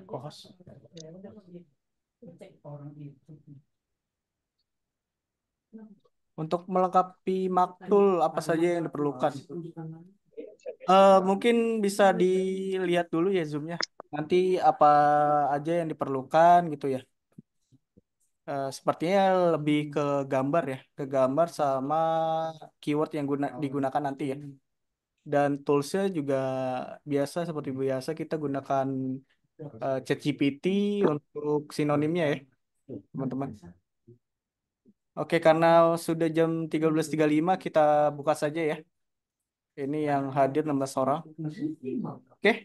Kos. Untuk melengkapi maktul apa saja yang diperlukan? Mungkin bisa dilihat dulu ya Zoom-nya. Nanti apa aja yang diperlukan gitu ya. Sepertinya lebih ke gambar ya, ke gambar sama keyword yang digunakan nanti ya. Dan toolsnya juga biasa seperti biasa kita gunakan ChatGPT untuk sinonimnya ya, teman-teman. Oke, karena sudah jam 13.35 kita buka saja ya. Ini yang hadir 16 orang. Oke,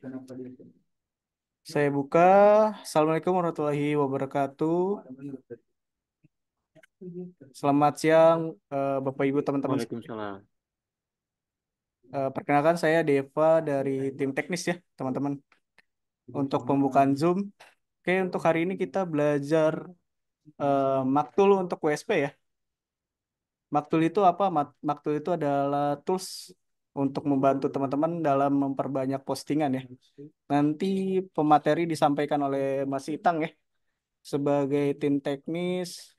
saya buka. Assalamualaikum warahmatullahi wabarakatuh. Selamat siang, Bapak Ibu teman-teman. Waalaikumsalam. Perkenalkan saya Deva dari tim teknis ya, teman-teman. Untuk pembukaan Zoom. Oke, untuk hari ini kita belajar Maktul untuk WSP ya. Maktul itu apa? Maktul itu adalah tools untuk membantu teman-teman dalam memperbanyak postingan ya. Nanti pemateri disampaikan oleh Mas Itang ya, sebagai tim teknis,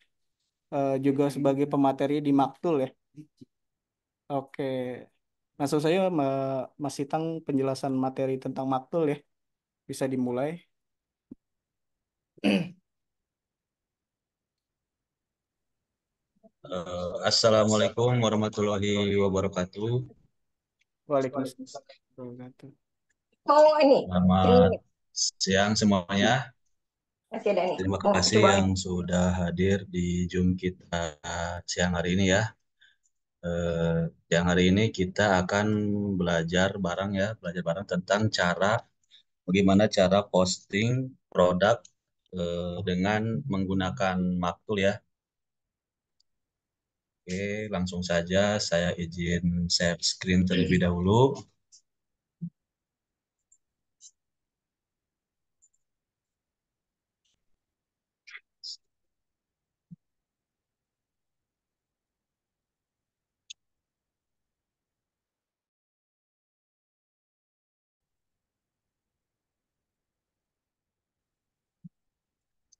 juga sebagai pemateri di Maktul ya. Oke, langsung saya Mas Itang penjelasan materi tentang Maktul ya. Bisa dimulai. Assalamualaikum warahmatullahi wabarakatuh. Waalaikumsalam. Oh ini, Selamat ini siang semuanya. masih ada nih. Terima Mau kasih coba nih. yang sudah hadir di Zoom kita siang hari ini ya. Siang hari ini kita akan belajar bareng tentang bagaimana cara posting produk dengan menggunakan Maktul ya. Oke, langsung saja saya izin share screen terlebih dahulu.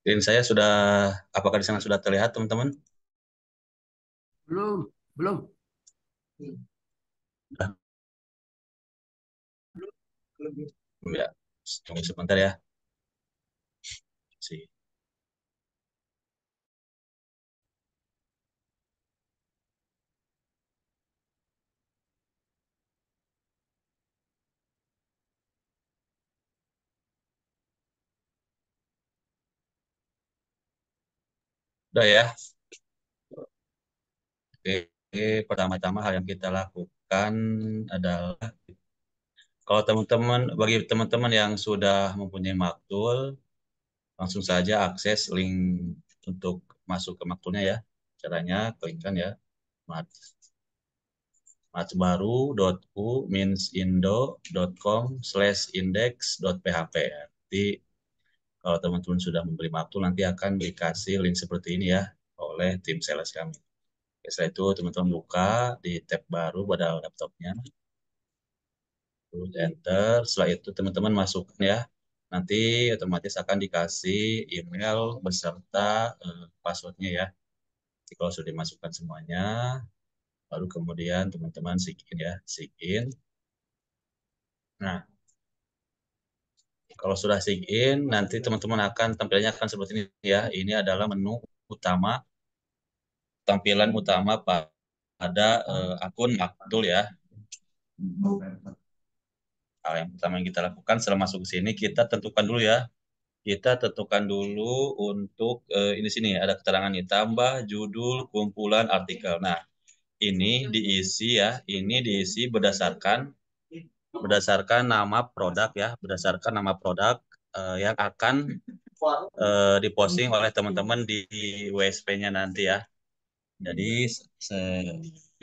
Screen saya apakah di sana sudah terlihat teman-teman? Belum, belum. Sudah. Ya, tunggu sebentar ya. Si. Udah ya. Oke, pertama-tama hal yang kita lakukan adalah bagi teman-teman yang sudah mempunyai Maktul, langsung saja akses link untuk masuk ke Maktulnya ya. Caranya klikkan ya, matsbaru.u-indo.com/index.php. Nanti kalau teman-teman sudah membeli Maktul, nanti akan dikasih link seperti ini ya oleh tim sales kami. Setelah itu teman-teman buka di tab baru pada laptopnya, terus enter. Setelah itu teman-teman masukkan ya. Nanti otomatis akan dikasih email beserta passwordnya ya. Jadi kalau sudah dimasukkan semuanya, baru kemudian teman-teman sign ya, sign. Nah, kalau sudah sign, nanti teman-teman tampilannya akan seperti ini ya. Ini adalah menu utama, tampilan utama pada akun Maktul ya. Hal yang pertama yang kita lakukan setelah masuk ke sini, kita tentukan dulu ya. Kita tentukan dulu untuk ini sini ada keterangan nih, tambah judul kumpulan artikel. Nah, ini diisi ya, ini diisi berdasarkan nama produk ya, berdasarkan nama produk yang akan diposting oleh teman-teman di WSP-nya nanti ya. Jadi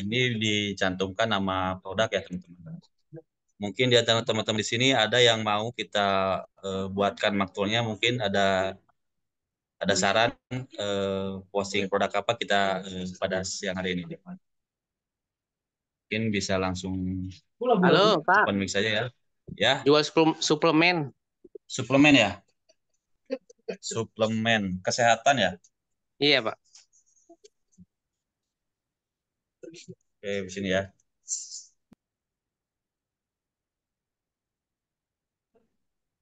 ini dicantumkan nama produk ya teman-teman. Mungkin di antara teman-teman di sini ada yang mau kita buatkan maktulnya, mungkin ada saran posting produk apa kita pada siang hari ini. Mungkin bisa langsung Halo, Pak. open mic saja ya. Ya, Jual suplemen. suplemen ya. Suplemen kesehatan ya. Iya, Pak. Oke, di sini ya.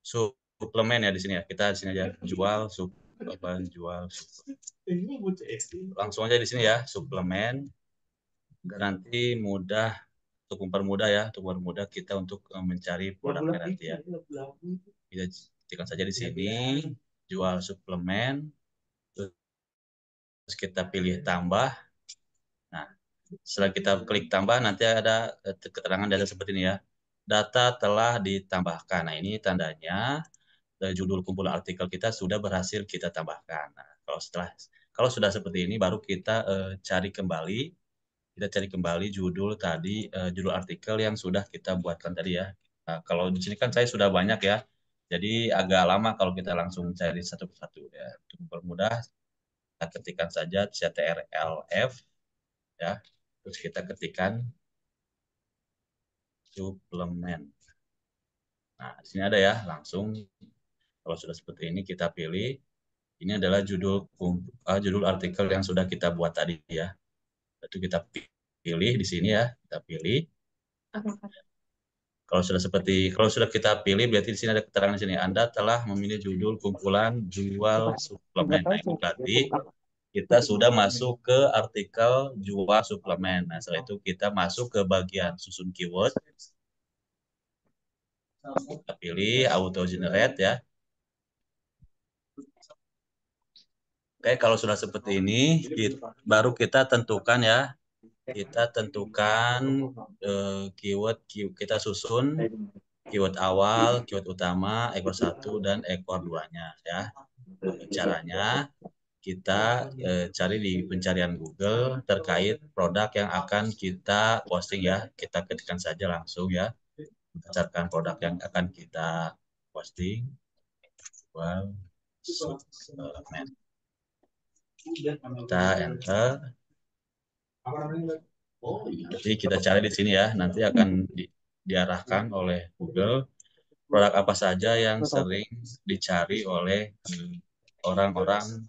Suplemen ya di sini ya. Kita di sini aja jual jual suplemen. Langsung aja di sini ya, suplemen. Nanti mudah untuk mempermudah ya, untuk mempermudah kita untuk mencari produknya nanti ya. Kita ketikkan saja di sini jual suplemen. Terus kita pilih tambah. Nah, setelah kita klik tambah nanti ada keterangan data seperti ini ya. Data telah ditambahkan. Nah, ini tandanya judul kumpulan artikel kita sudah berhasil kita tambahkan. Nah, kalau sudah seperti ini baru kita cari kembali, judul tadi, judul artikel yang sudah kita buatkan tadi ya. Nah, kalau di sini kan saya sudah banyak ya, jadi agak lama kalau kita langsung cari satu persatu ya. Untuk mempermudah, kita ketikkan saja CTRL-F ya, terus kita ketikkan suplemen. Nah, di sini ada ya, langsung kalau sudah seperti ini kita pilih. Ini adalah judul artikel yang sudah kita buat tadi ya. Itu kita pilih di sini ya, kita pilih. Kalau sudah kita pilih, berarti di sini ada keterangan di sini. Anda telah memilih judul kumpulan jual suplemen. Nah, ini berarti kita sudah masuk ke artikel jual suplemen. Nah, setelah itu kita masuk ke bagian susun keyword. Kita pilih auto generate ya. Oke, kalau sudah seperti ini, baru kita tentukan ya. Kita tentukan keyword, kita susun keyword awal, keyword utama, ekor 1 dan ekor 2-nya ya. Caranya kita cari di pencarian Google terkait produk yang akan kita posting ya. Kita ketikkan saja langsung ya. Berdasarkan produk yang akan kita posting. Wow. Kita enter. Jadi kita cari di sini ya, nanti akan diarahkan oleh Google produk apa saja yang sering dicari oleh orang-orang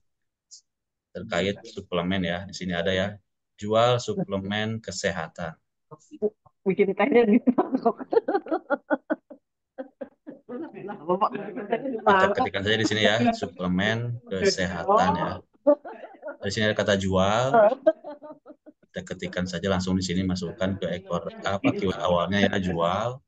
terkait suplemen ya. Di sini ada ya, jual suplemen kesehatan. Bikin tender gitu. Kita ketikkan saja di sini ya, suplemen kesehatan ya. Di sini ada kata jual. Kita ketikkan saja langsung di sini, masukkan ke ekor apa keyword awalnya ya, jual.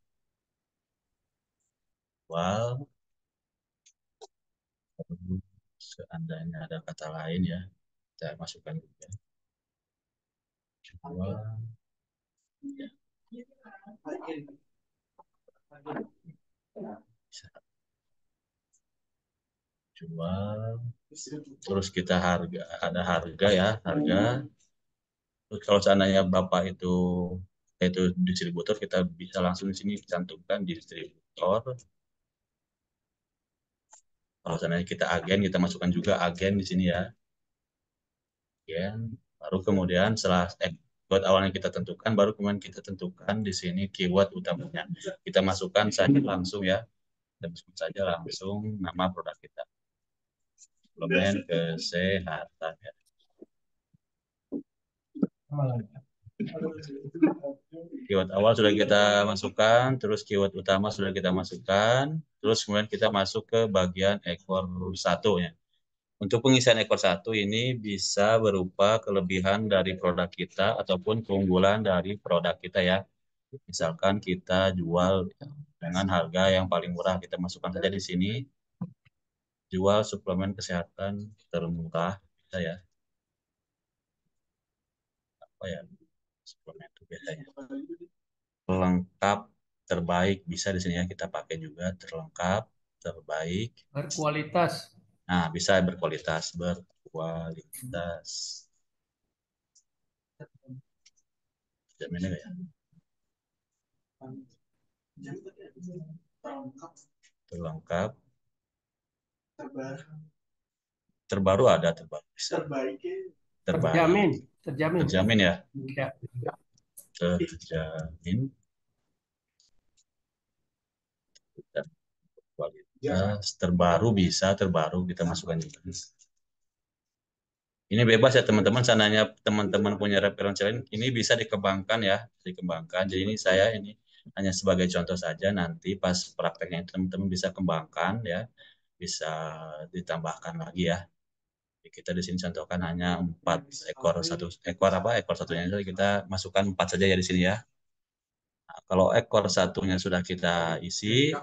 Seandainya ada kata lain ya, kita masukkan juga. Jual. Jual. Terus kita ada harga ya, harga. Terus kalau seandainya Bapak itu distributor, kita bisa langsung di sini cantumkan distributor. Kalau seandainya kita agen, kita masukkan juga agen di sini ya. Agen. Baru kemudian setelah keyword awalnya kita tentukan, baru kemudian kita tentukan di sini keyword utamanya. Kita masukkan saja langsung ya. Kita masukkan saja langsung nama produk kita. Suplemen kesehatan ya. Keyword awal sudah kita masukkan, terus keyword utama sudah kita masukkan, terus kemudian kita masuk ke bagian ekor 1 ya. Untuk pengisian ekor 1 ini bisa berupa kelebihan dari produk kita ataupun keunggulan dari produk kita ya. Misalkan kita jual dengan harga yang paling murah, kita masukkan saja di sini. Jual suplemen kesehatan termurah kita ya. Apa ya? Suplemen itu biasanya. Lengkap terbaik bisa di sini ya, kita pakai juga terlengkap terbaik. Berkualitas. Nah, bisa berkualitas. Jaminnya ya. Terlengkap. Terbaru ada terbaru. Terbaik. Terjamin. Terjamin ya. Ya. terjamin dan kualitas terbaru kita masukkan juga. Ini bebas ya teman-teman, seandainya teman-teman punya referensi lain, ini bisa dikembangkan ya, dikembangkan. Jadi ini saya ini hanya sebagai contoh saja, nanti pas prakteknya teman-teman bisa kembangkan ya, bisa ditambahkan lagi ya. Kita di sini contohkan hanya 4 ekor, ekor satunya itu kita masukkan 4 saja ya di sini ya. Nah, kalau ekor satunya sudah kita isi,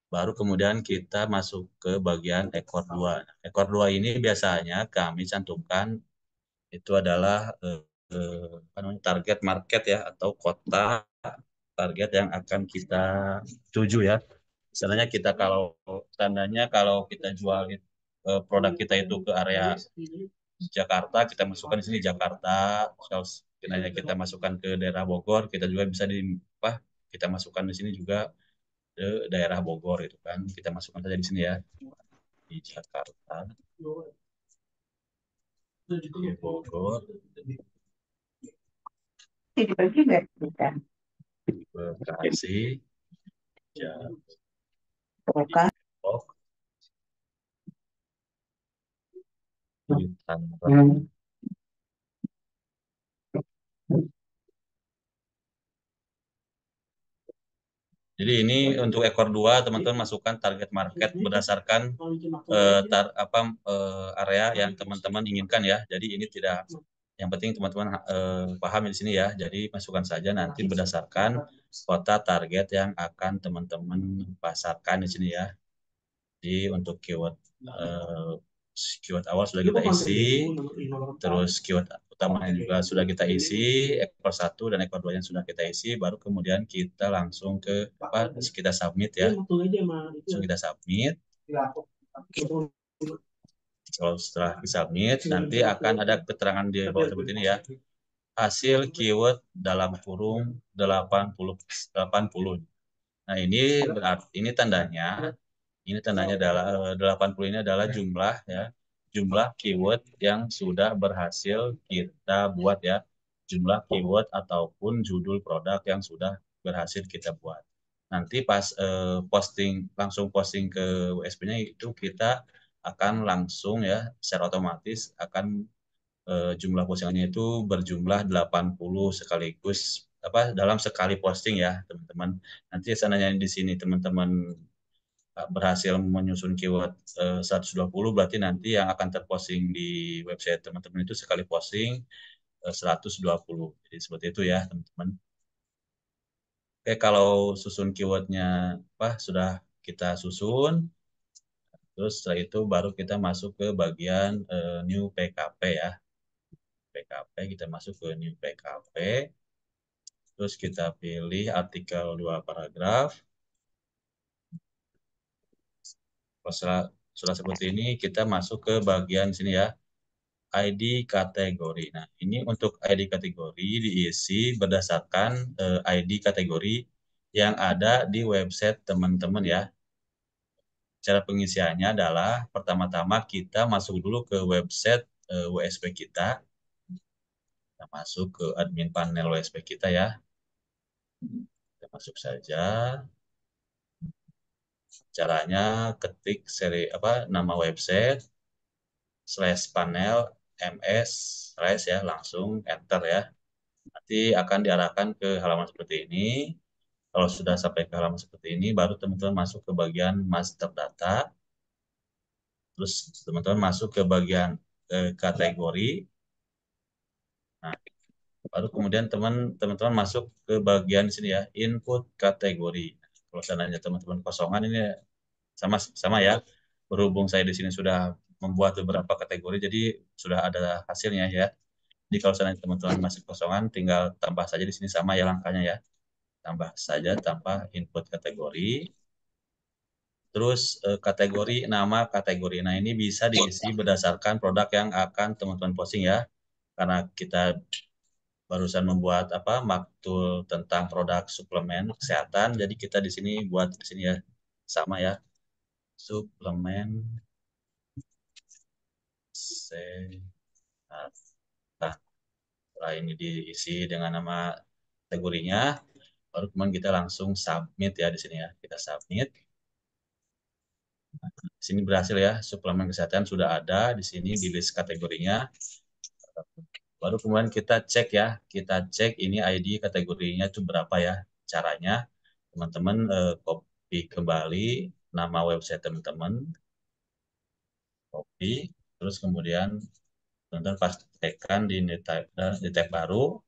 baru kemudian kita masuk ke bagian ekor 2. Ekor 2 ini biasanya kami cantumkan itu adalah target market ya, atau kota target yang akan kita tuju ya. Misalnya kita kalau kita jual produk kita itu ke area Jakarta, kita masukkan di sini Jakarta. Kalau sekiranya kita masukkan ke daerah Bogor, kita juga bisa kita masukkan di sini juga ke daerah Bogor itu kan. Kita masukkan saja di sini ya, di Jakarta, di Bogor, Dibagi nggak kita? Bekasi, Bukan. Depok, Tangerang. Jadi ini untuk ekor 2 teman-teman masukkan target market berdasarkan area yang teman-teman inginkan ya. Jadi ini tidak, yang penting teman-teman paham di sini ya. Jadi masukkan saja nanti berdasarkan kota target yang akan teman-teman pasarkan di sini ya. Jadi untuk keyword awal sudah kita isi, terus keyword utamanya juga sudah kita isi, ekor 1 dan ekor 2 yang sudah kita isi, baru kemudian kita langsung kita submit ya. Langsung kita submit. Kalau setelah disubmit, nanti akan ada keterangan di bawah seperti ini ya. Hasil keyword dalam kurung 80. Nah, ini berarti ini tandanya adalah 80 ini adalah jumlah ya. Jumlah keyword yang sudah berhasil kita buat ya. Jumlah keyword ataupun judul produk yang sudah berhasil kita buat. Nanti pas langsung posting ke WSP-nya itu kita akan langsung ya secara otomatis akan jumlah postingannya itu berjumlah 80 sekaligus dalam sekali posting ya teman-teman. Nanti seandainya di sini teman-teman berhasil menyusun keyword 120, berarti nanti yang akan terposting di website teman-teman itu sekali posting 120. Jadi seperti itu ya teman-teman. Oke, kalau susun keywordnya sudah kita susun, terus setelah itu baru kita masuk ke bagian new PKP ya. PKP, kita masuk ke new PKP, terus kita pilih artikel 2 paragraf. Setelah seperti ini kita masuk ke bagian sini ya, ID kategori. Nah, ini untuk ID kategori diisi berdasarkan ID kategori yang ada di website teman-teman ya. Cara pengisiannya adalah pertama-tama kita masuk dulu ke website WSP kita. Kita masuk ke admin panel WSP kita ya. Kita masuk saja. Caranya ketik nama website /panel ms ya, langsung enter ya. Nanti akan diarahkan ke halaman seperti ini. Kalau sudah sampai ke halaman seperti ini, baru teman-teman masuk ke bagian master data. Terus teman-teman masuk ke bagian kategori. Nah, baru kemudian teman-teman masuk ke bagian sini ya, input kategori. Kalau seandainya teman-teman kosongan ini sama ya. Berhubung saya di sini sudah membuat beberapa kategori, jadi sudah ada hasilnya ya. Jadi kalau seandainya teman-teman masih kosongan, tinggal tambah saja di sini sama ya langkahnya ya. Tambah saja, tambah input kategori. Terus kategori, nama kategori. Nah, ini bisa diisi berdasarkan produk yang akan teman-teman posting ya. Karena kita barusan membuat maktul tentang produk suplemen kesehatan, jadi kita di sini buat di sini ya sama ya. Suplemen kesehatan. Nah, setelah ini diisi dengan nama kategorinya, baru kemudian kita langsung submit ya di sini ya. Kita submit. Di sini berhasil ya, suplemen kesehatan sudah ada di sini di list kategorinya. Baru kemudian kita cek ya, kita cek ini ID kategorinya itu berapa ya. Caranya teman-teman copy kembali nama website teman-teman, copy, terus kemudian teman-teman pastikan di tab baru,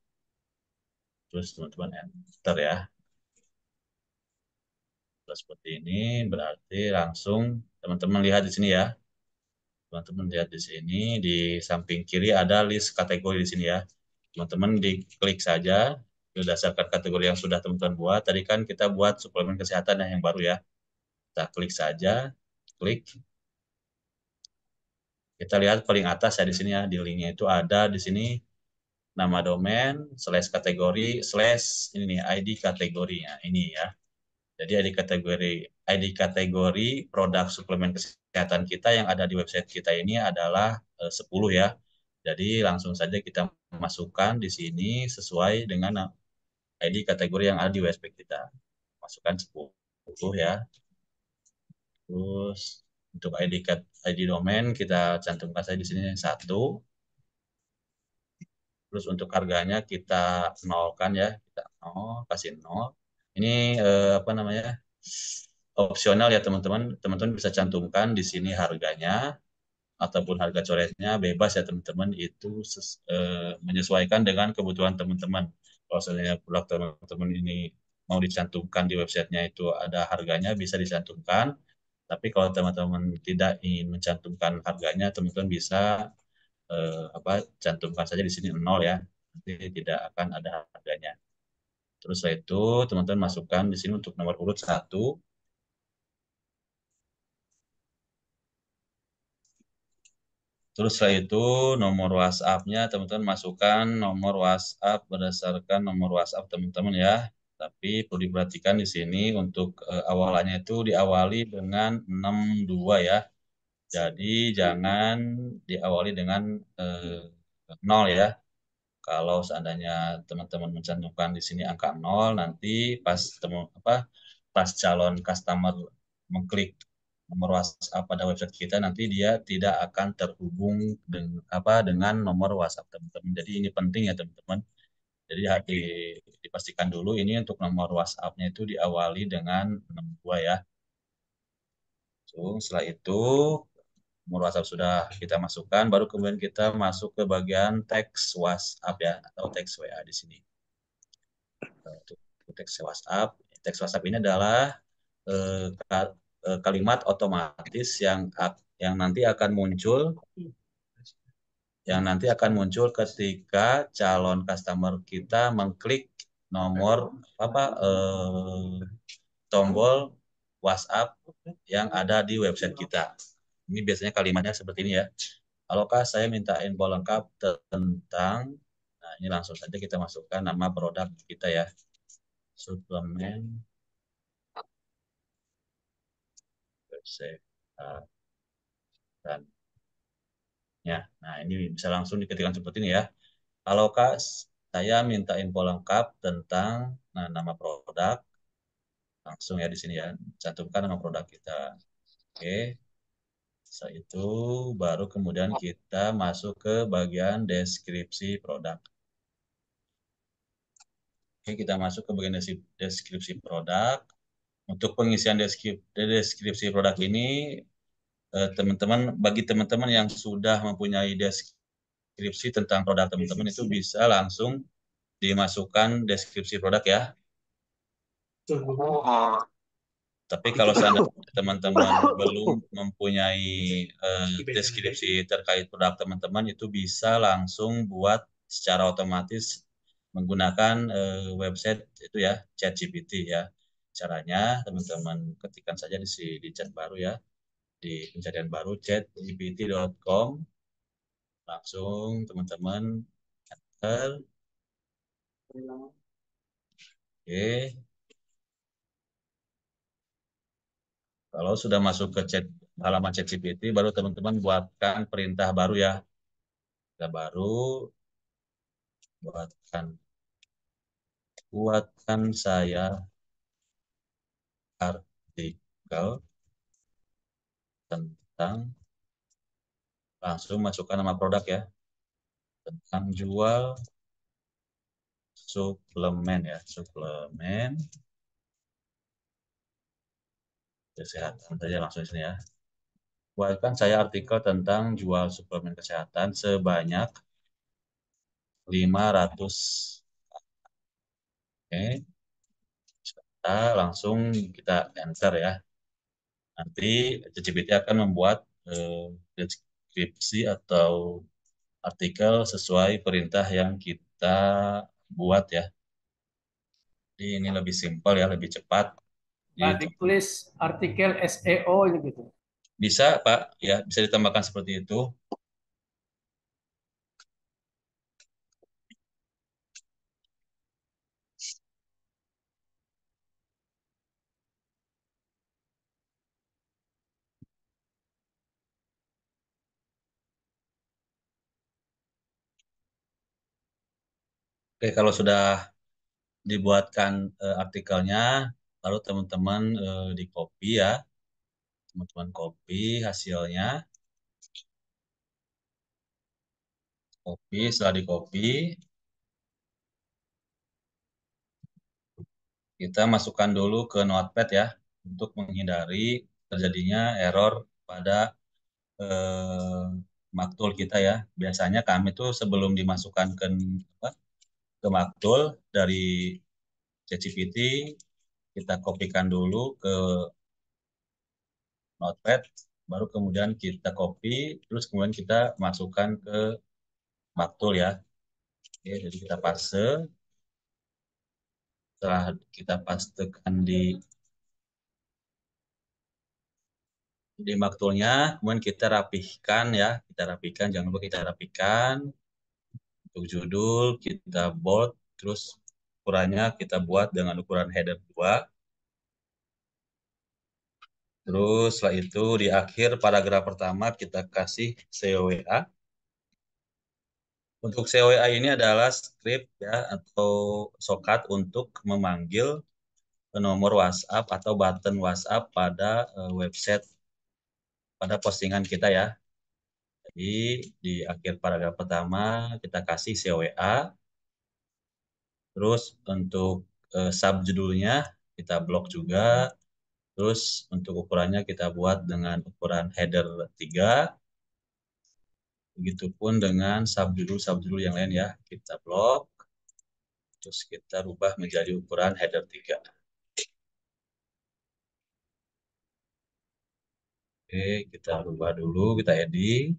terus teman-teman enter ya. Terus seperti ini berarti langsung teman-teman lihat di sini ya. Teman-teman lihat di sini di samping kiri ada list kategori di sini ya. Teman-teman diklik saja berdasarkan kategori yang sudah teman-teman buat. Tadi kan kita buat suplemen kesehatan yang baru ya. Kita klik saja, klik. Kita lihat paling atas ya di sini ya, di linknya itu ada di sini nama domain, slash kategori, slash ini nih ID kategorinya ini ya. Jadi ID kategori produk suplemen kesehatan kita yang ada di website kita ini adalah 10 ya. Jadi langsung saja kita masukkan di sini sesuai dengan ID kategori yang ada di website kita. Masukkan 10 ya. Terus untuk ID domain kita cantumkan saja di sini 1. Terus untuk harganya kita nolkan ya, kita kasih 0. Ini apa namanya? Opsional ya teman-teman. Teman-teman bisa cantumkan di sini harganya ataupun harga coretnya bebas ya teman-teman. Itu menyesuaikan dengan kebutuhan teman-teman. Kalau misalnya produk teman-teman ini mau dicantumkan di websitenya itu ada harganya bisa dicantumkan. Tapi kalau teman-teman tidak ingin mencantumkan harganya, teman-teman bisa apa cantumkan saja di sini 0 ya. Nanti tidak akan ada harganya. Terus setelah itu teman-teman masukkan di sini untuk nomor urut 1. Terus setelah itu nomor WhatsApp-nya teman-teman masukkan nomor WhatsApp berdasarkan nomor WhatsApp teman-teman ya. Tapi perlu diperhatikan di sini untuk awalannya itu diawali dengan 62 ya. Jadi jangan diawali dengan 0 ya. Kalau seandainya teman-teman mencantumkan di sini angka 0, nanti pas calon customer mengklik nomor WhatsApp pada website kita, nanti dia tidak akan terhubung dengan nomor WhatsApp teman-teman. Jadi ini penting ya teman-teman. Jadi dipastikan dulu ini untuk nomor WhatsApp-nya itu diawali dengan 62 ya. Setelah itu nomor WhatsApp sudah kita masukkan, baru kemudian kita masuk ke bagian teks WhatsApp ya, atau teks WA di sini. Untuk teks WhatsApp, ini adalah kalimat otomatis yang nanti akan muncul ketika calon customer kita mengklik nomor tombol WhatsApp yang ada di website kita. Ini biasanya kalimatnya seperti ini ya. Halo Kak, saya minta info lengkap tentang, nah ini langsung saja kita masukkan nama produk kita ya. Suplemen kesehatan. Ya, nah ini bisa langsung diketikkan seperti ini ya. Halo Kak, saya minta info lengkap tentang nama produk. Langsung ya di sini ya, cantumkan nama produk kita. Oke. Setelah itu baru kemudian kita masuk ke bagian deskripsi produk. Oke, kita masuk ke bagian deskripsi produk. Untuk pengisian deskripsi produk ini, bagi teman-teman yang sudah mempunyai deskripsi tentang produk teman-teman itu bisa langsung dimasukkan deskripsi produk ya. Tapi kalau seandainya teman-teman belum mempunyai deskripsi terkait produk teman-teman, itu bisa langsung buat secara otomatis menggunakan website itu ya, ChatGPT ya. Caranya teman-teman ketikkan saja di chat baru ya, di pencarian baru chatgpt.com. Langsung teman-teman enter. Oke. Kalau sudah masuk ke halaman ChatGPT, baru teman-teman buatkan perintah baru ya. Kita baru buatkan buatkan saya artikel tentang, langsung masukkan nama produk ya, tentang jual suplemen ya, suplemen kesehatan saja langsung di sini ya. Buatkan saya artikel tentang jual suplemen kesehatan sebanyak 500. Oke, kita langsung kita enter ya. Nanti ChatGPT akan membuat deskripsi atau artikel sesuai perintah yang kita buat ya. Jadi ini lebih simpel ya, lebih cepat. Pak, ditulis artikel SEO ini gitu. Bisa Pak, ya bisa ditambahkan seperti itu. Oke, kalau sudah dibuatkan artikelnya, lalu teman-teman di copy ya, teman-teman copy hasilnya, copy, setelah di copy, kita masukkan dulu ke Notepad ya, untuk menghindari terjadinya error pada maktul kita ya. Biasanya kami tuh sebelum dimasukkan ke maktul dari ChatGPT, kita kopikan dulu ke Notepad, baru kemudian kita copy, terus kemudian kita masukkan ke maktul ya. Oke, jadi kita paste. Setelah kita pastekan di maktulnya, kemudian kita rapihkan ya, kita rapihkan, jangan lupa kita rapihkan. Untuk judul kita bold, terus ukurannya kita buat dengan ukuran header 2. Terus setelah itu di akhir paragraf pertama kita kasih COWA. Untuk COWA ini adalah script ya, atau shortcut untuk memanggil nomor WhatsApp atau button WhatsApp pada website, pada postingan kita ya. Jadi di akhir paragraf pertama kita kasih COWA. Terus untuk subjudulnya kita blok juga. Terus untuk ukurannya kita buat dengan ukuran header 3. Begitupun dengan subjudul-subjudul yang lain ya. Kita blok. Terus kita rubah menjadi ukuran header 3. Oke, kita rubah dulu, kita edit.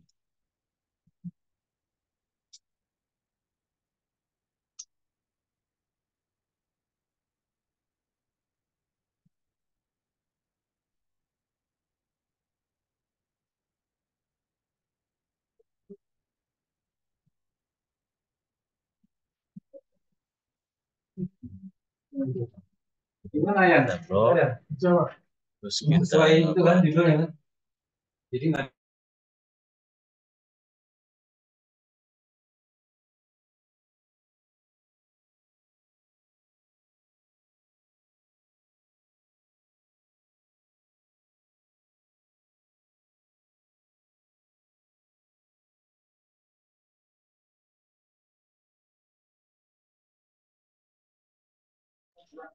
Gimana ya? Kita blok. Coba. Terus kita Sesuai itu kan judulnya kan. Jadi nggak.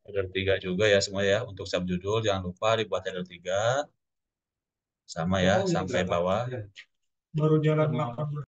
header 3 juga ya semua ya. Untuk subjudul jangan lupa dibuat header 3. Sama ya, sampai bawah. Baru jalan 18.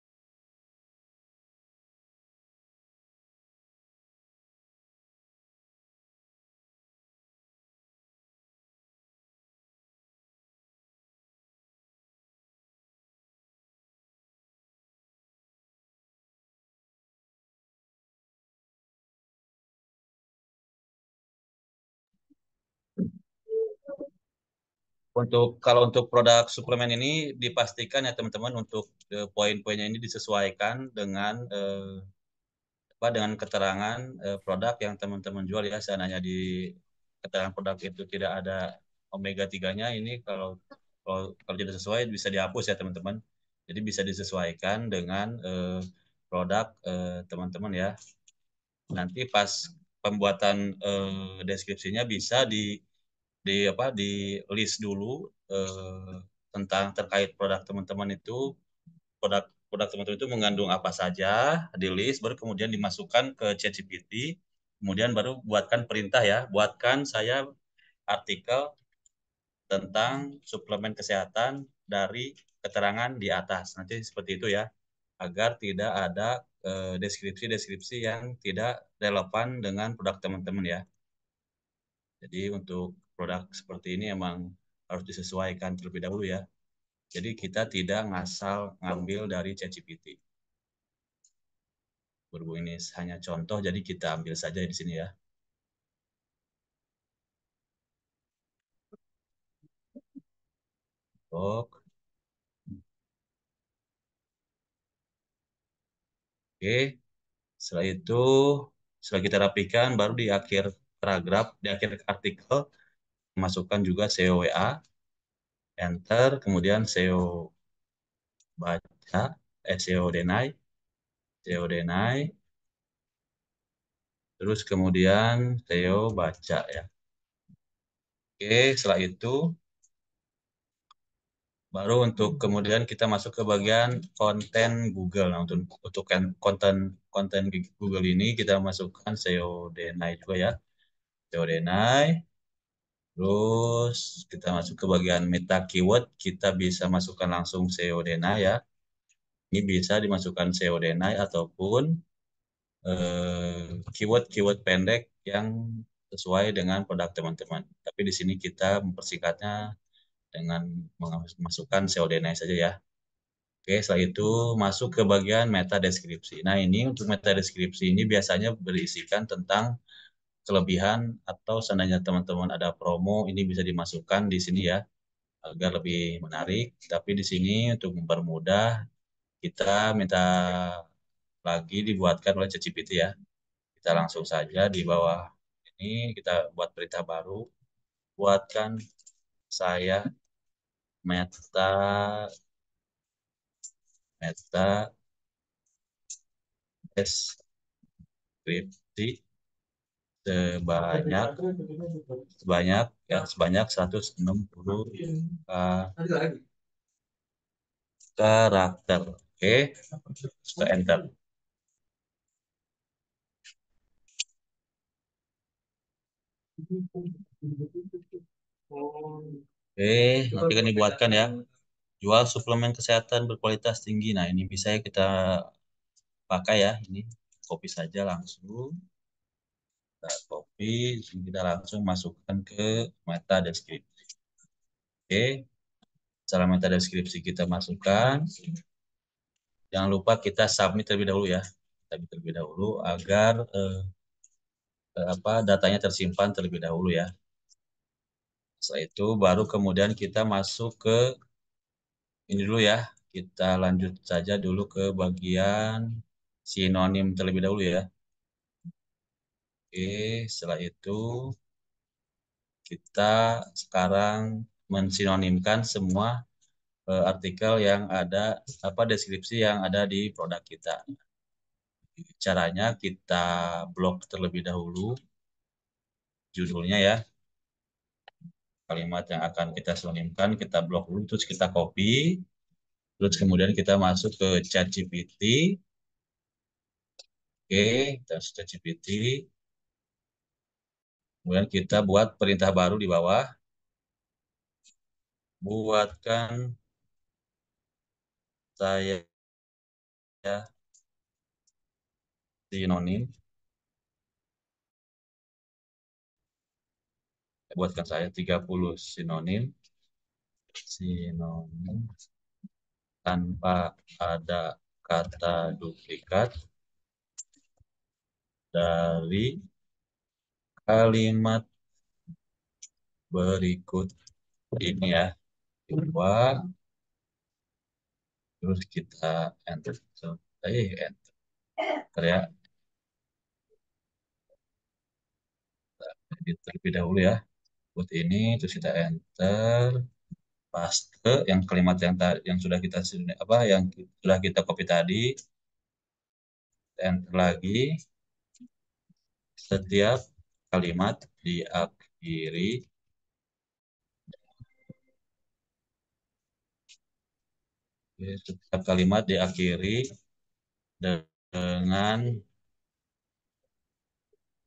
Kalau untuk produk suplemen ini dipastikan ya teman-teman, untuk poin-poinnya ini disesuaikan dengan keterangan produk yang teman-teman jual ya. Seandainya di keterangan produk itu tidak ada omega 3-nya, ini kalau tidak sesuai bisa dihapus ya teman-teman. Jadi bisa disesuaikan dengan produk teman-teman ya. Nanti pas pembuatan deskripsinya bisa di list dulu tentang terkait produk teman-teman itu, produk teman-teman itu mengandung apa saja, di list, baru kemudian dimasukkan ke ChatGPT, kemudian baru buatkan perintah ya, buatkan saya artikel tentang suplemen kesehatan dari keterangan di atas. Nanti seperti itu ya, agar tidak ada deskripsi-deskripsi yang tidak relevan dengan produk teman-teman ya. Jadi untuk produk seperti ini emang harus disesuaikan terlebih dahulu ya. Jadi kita tidak ngasal ngambil dari ChatGPT. Berhubung ini hanya contoh, jadi kita ambil saja di sini ya. Oke, setelah itu, setelah kita rapikan, baru di akhir paragraf, di akhir artikel, masukkan juga SEO WA, enter, kemudian SEO baca, SEO deny, terus kemudian SEO baca ya. Oke, setelah itu baru untuk kemudian kita masuk ke bagian konten Google. Nah, untuk konten Google ini kita masukkan SEO deny juga ya. SEO deny. Terus kita masuk ke bagian meta keyword, kita bisa masukkan langsung SEO deny ya. Ini bisa dimasukkan SEO deny ataupun keyword-keyword pendek yang sesuai dengan produk teman-teman. Tapi di sini kita mempersingkatnya dengan memasukkan SEO deny saja ya. Oke, setelah itu masuk ke bagian meta deskripsi. Nah, ini untuk meta deskripsi ini biasanya berisikan tentang kelebihan atau seandainya teman-teman ada promo, ini bisa dimasukkan di sini ya, agar lebih menarik. Tapi di sini untuk mempermudah, kita minta lagi dibuatkan oleh ChatGPT ya. Kita langsung saja di bawah ini, kita buat perintah baru, buatkan saya meta deskripsi sebanyak sebanyak 160 karakter. Oke, kita enter. Oke, nanti kan dibuatkan ya. Jual suplemen kesehatan berkualitas tinggi. Nah, ini bisa ya kita pakai ya. Ini copy saja langsung. Kita copy, kita langsung masukkan ke meta deskripsi. Oke, setelah meta deskripsi kita masukkan. Jangan lupa kita submit terlebih dahulu ya. Submit terlebih dahulu agar datanya tersimpan terlebih dahulu ya. Setelah itu baru kemudian kita masuk ke ini dulu ya. Kita lanjut saja dulu ke bagian sinonim terlebih dahulu ya. Oke, setelah itu kita sekarang mensinonimkan semua artikel yang ada, deskripsi yang ada di produk kita. Caranya kita blok terlebih dahulu judulnya ya. Kalimat yang akan kita sinonimkan, kita blok dulu, terus kita copy. Terus kemudian kita masuk ke ChatGPT. Oke, kita masuk ChatGPT. Kemudian kita buat perintah baru di bawah. Buatkan saya sinonim. Buatkan saya 30 sinonim tanpa ada kata duplikat dari kalimat berikut ini ya. Dua, terus kita enter. Enter ya. Terlebih dahulu ya. Buat ini, terus kita enter. Paste yang kalimat yang sudah kita yang sudah kita copy tadi. Enter lagi. Setiap kalimat diakhiri setiap kalimat diakhiri dengan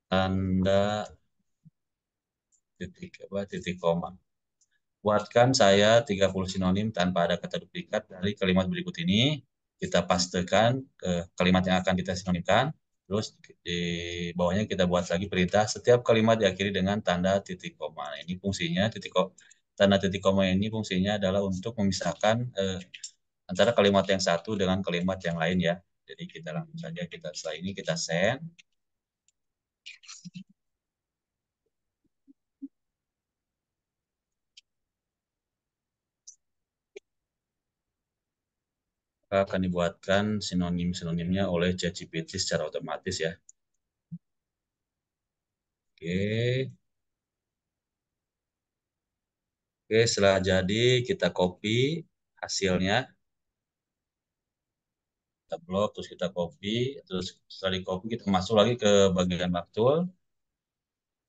tanda titik koma. Buatkan saya 30 sinonim tanpa ada kata duplikat dari kalimat berikut ini. Kita pastekan ke kalimat yang akan kita sinonimkan. Terus di bawahnya kita buat lagi perintah setiap kalimat diakhiri dengan tanda titik koma. Ini fungsinya tanda titik koma ini fungsinya adalah untuk memisahkan antara kalimat yang satu dengan kalimat yang lain ya. Jadi kita langsung saja setelah ini kita send. Akan dibuatkan sinonim-sinonimnya oleh ChatGPT secara otomatis ya. Oke. Oke, setelah jadi kita copy hasilnya. Kita blok, terus kita copy, terus setelah di copy kita masuk lagi ke bagian maktul.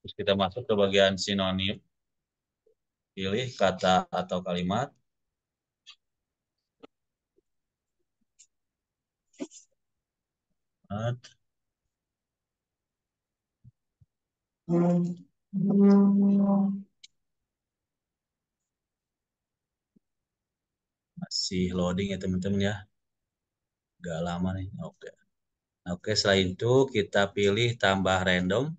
Terus kita masuk ke bagian sinonim. Pilih kata atau kalimat. Masih loading ya teman-teman ya. Gak lama nih. Oke. Oke, setelah itu kita pilih tambah random.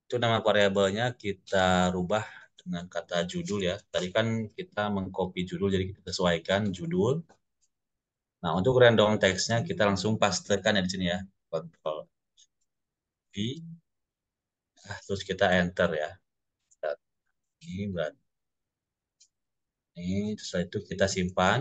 Itu nama variabelnya kita rubah dengan kata judul ya. Tadi kan kita mengcopy judul, jadi kita sesuaikan judul. Nah, untuk random teksnya kita langsung pastekan ya di sini ya. Ctrl V. Nah, terus kita enter ya. Ini berarti ini, setelah itu kita simpan.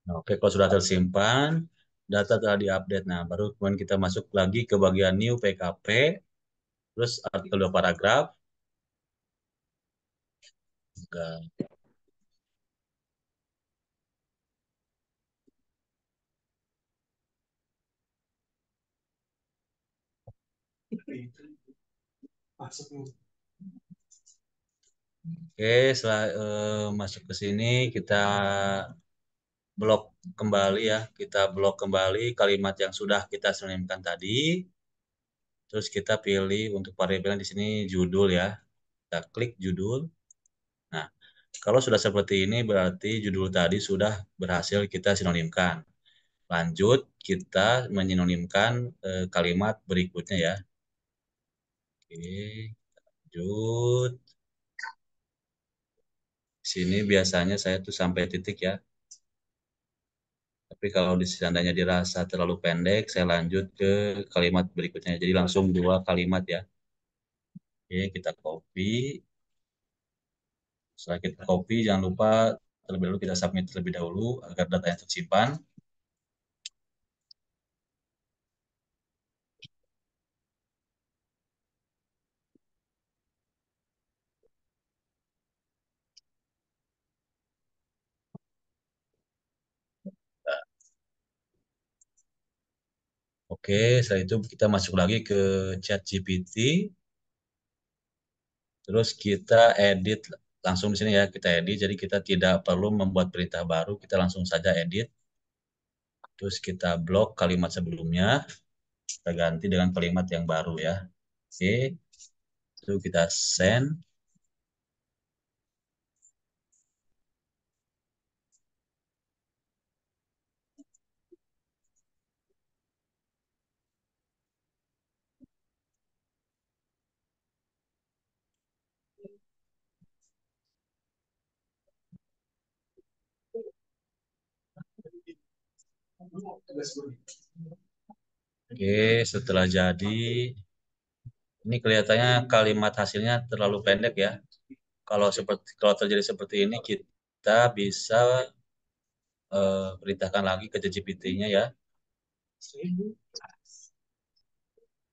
Nah, oke, kalau sudah tersimpan, data telah diupdate. Nah, baru kemudian kita masuk lagi ke bagian new PKP, terus artikel 2 paragraf. Oke, setelah masuk ke sini kita blok kembali ya. Kita blok kembali kalimat yang sudah kita sinonimkan tadi. Terus kita pilih untuk variabelnya di sini judul ya. Kita klik judul. Nah, kalau sudah seperti ini berarti judul tadi sudah berhasil kita sinonimkan. Lanjut, kita menyinonimkan kalimat berikutnya ya. Oke, lanjut. Di sini biasanya saya tuh sampai titik ya. Tapi kalau di seandainya dirasa terlalu pendek, saya lanjut ke kalimat berikutnya. Jadi langsung 2 kalimat ya. Oke, kita copy. Setelah kita copy, jangan lupa terlebih dahulu kita submit terlebih dahulu agar datanya tersimpan. Oke, setelah itu kita masuk lagi ke chat GPT. Terus kita edit langsung di sini ya, kita edit. Jadi kita tidak perlu membuat perintah baru, kita langsung saja edit. Terus kita blok kalimat sebelumnya, kita ganti dengan kalimat yang baru ya. Oke, itu kita send. Oke, setelah jadi, ini kelihatannya kalimat hasilnya terlalu pendek ya. kalau terjadi seperti ini, kita bisa perintahkan lagi ke ChatGPT-nya ya.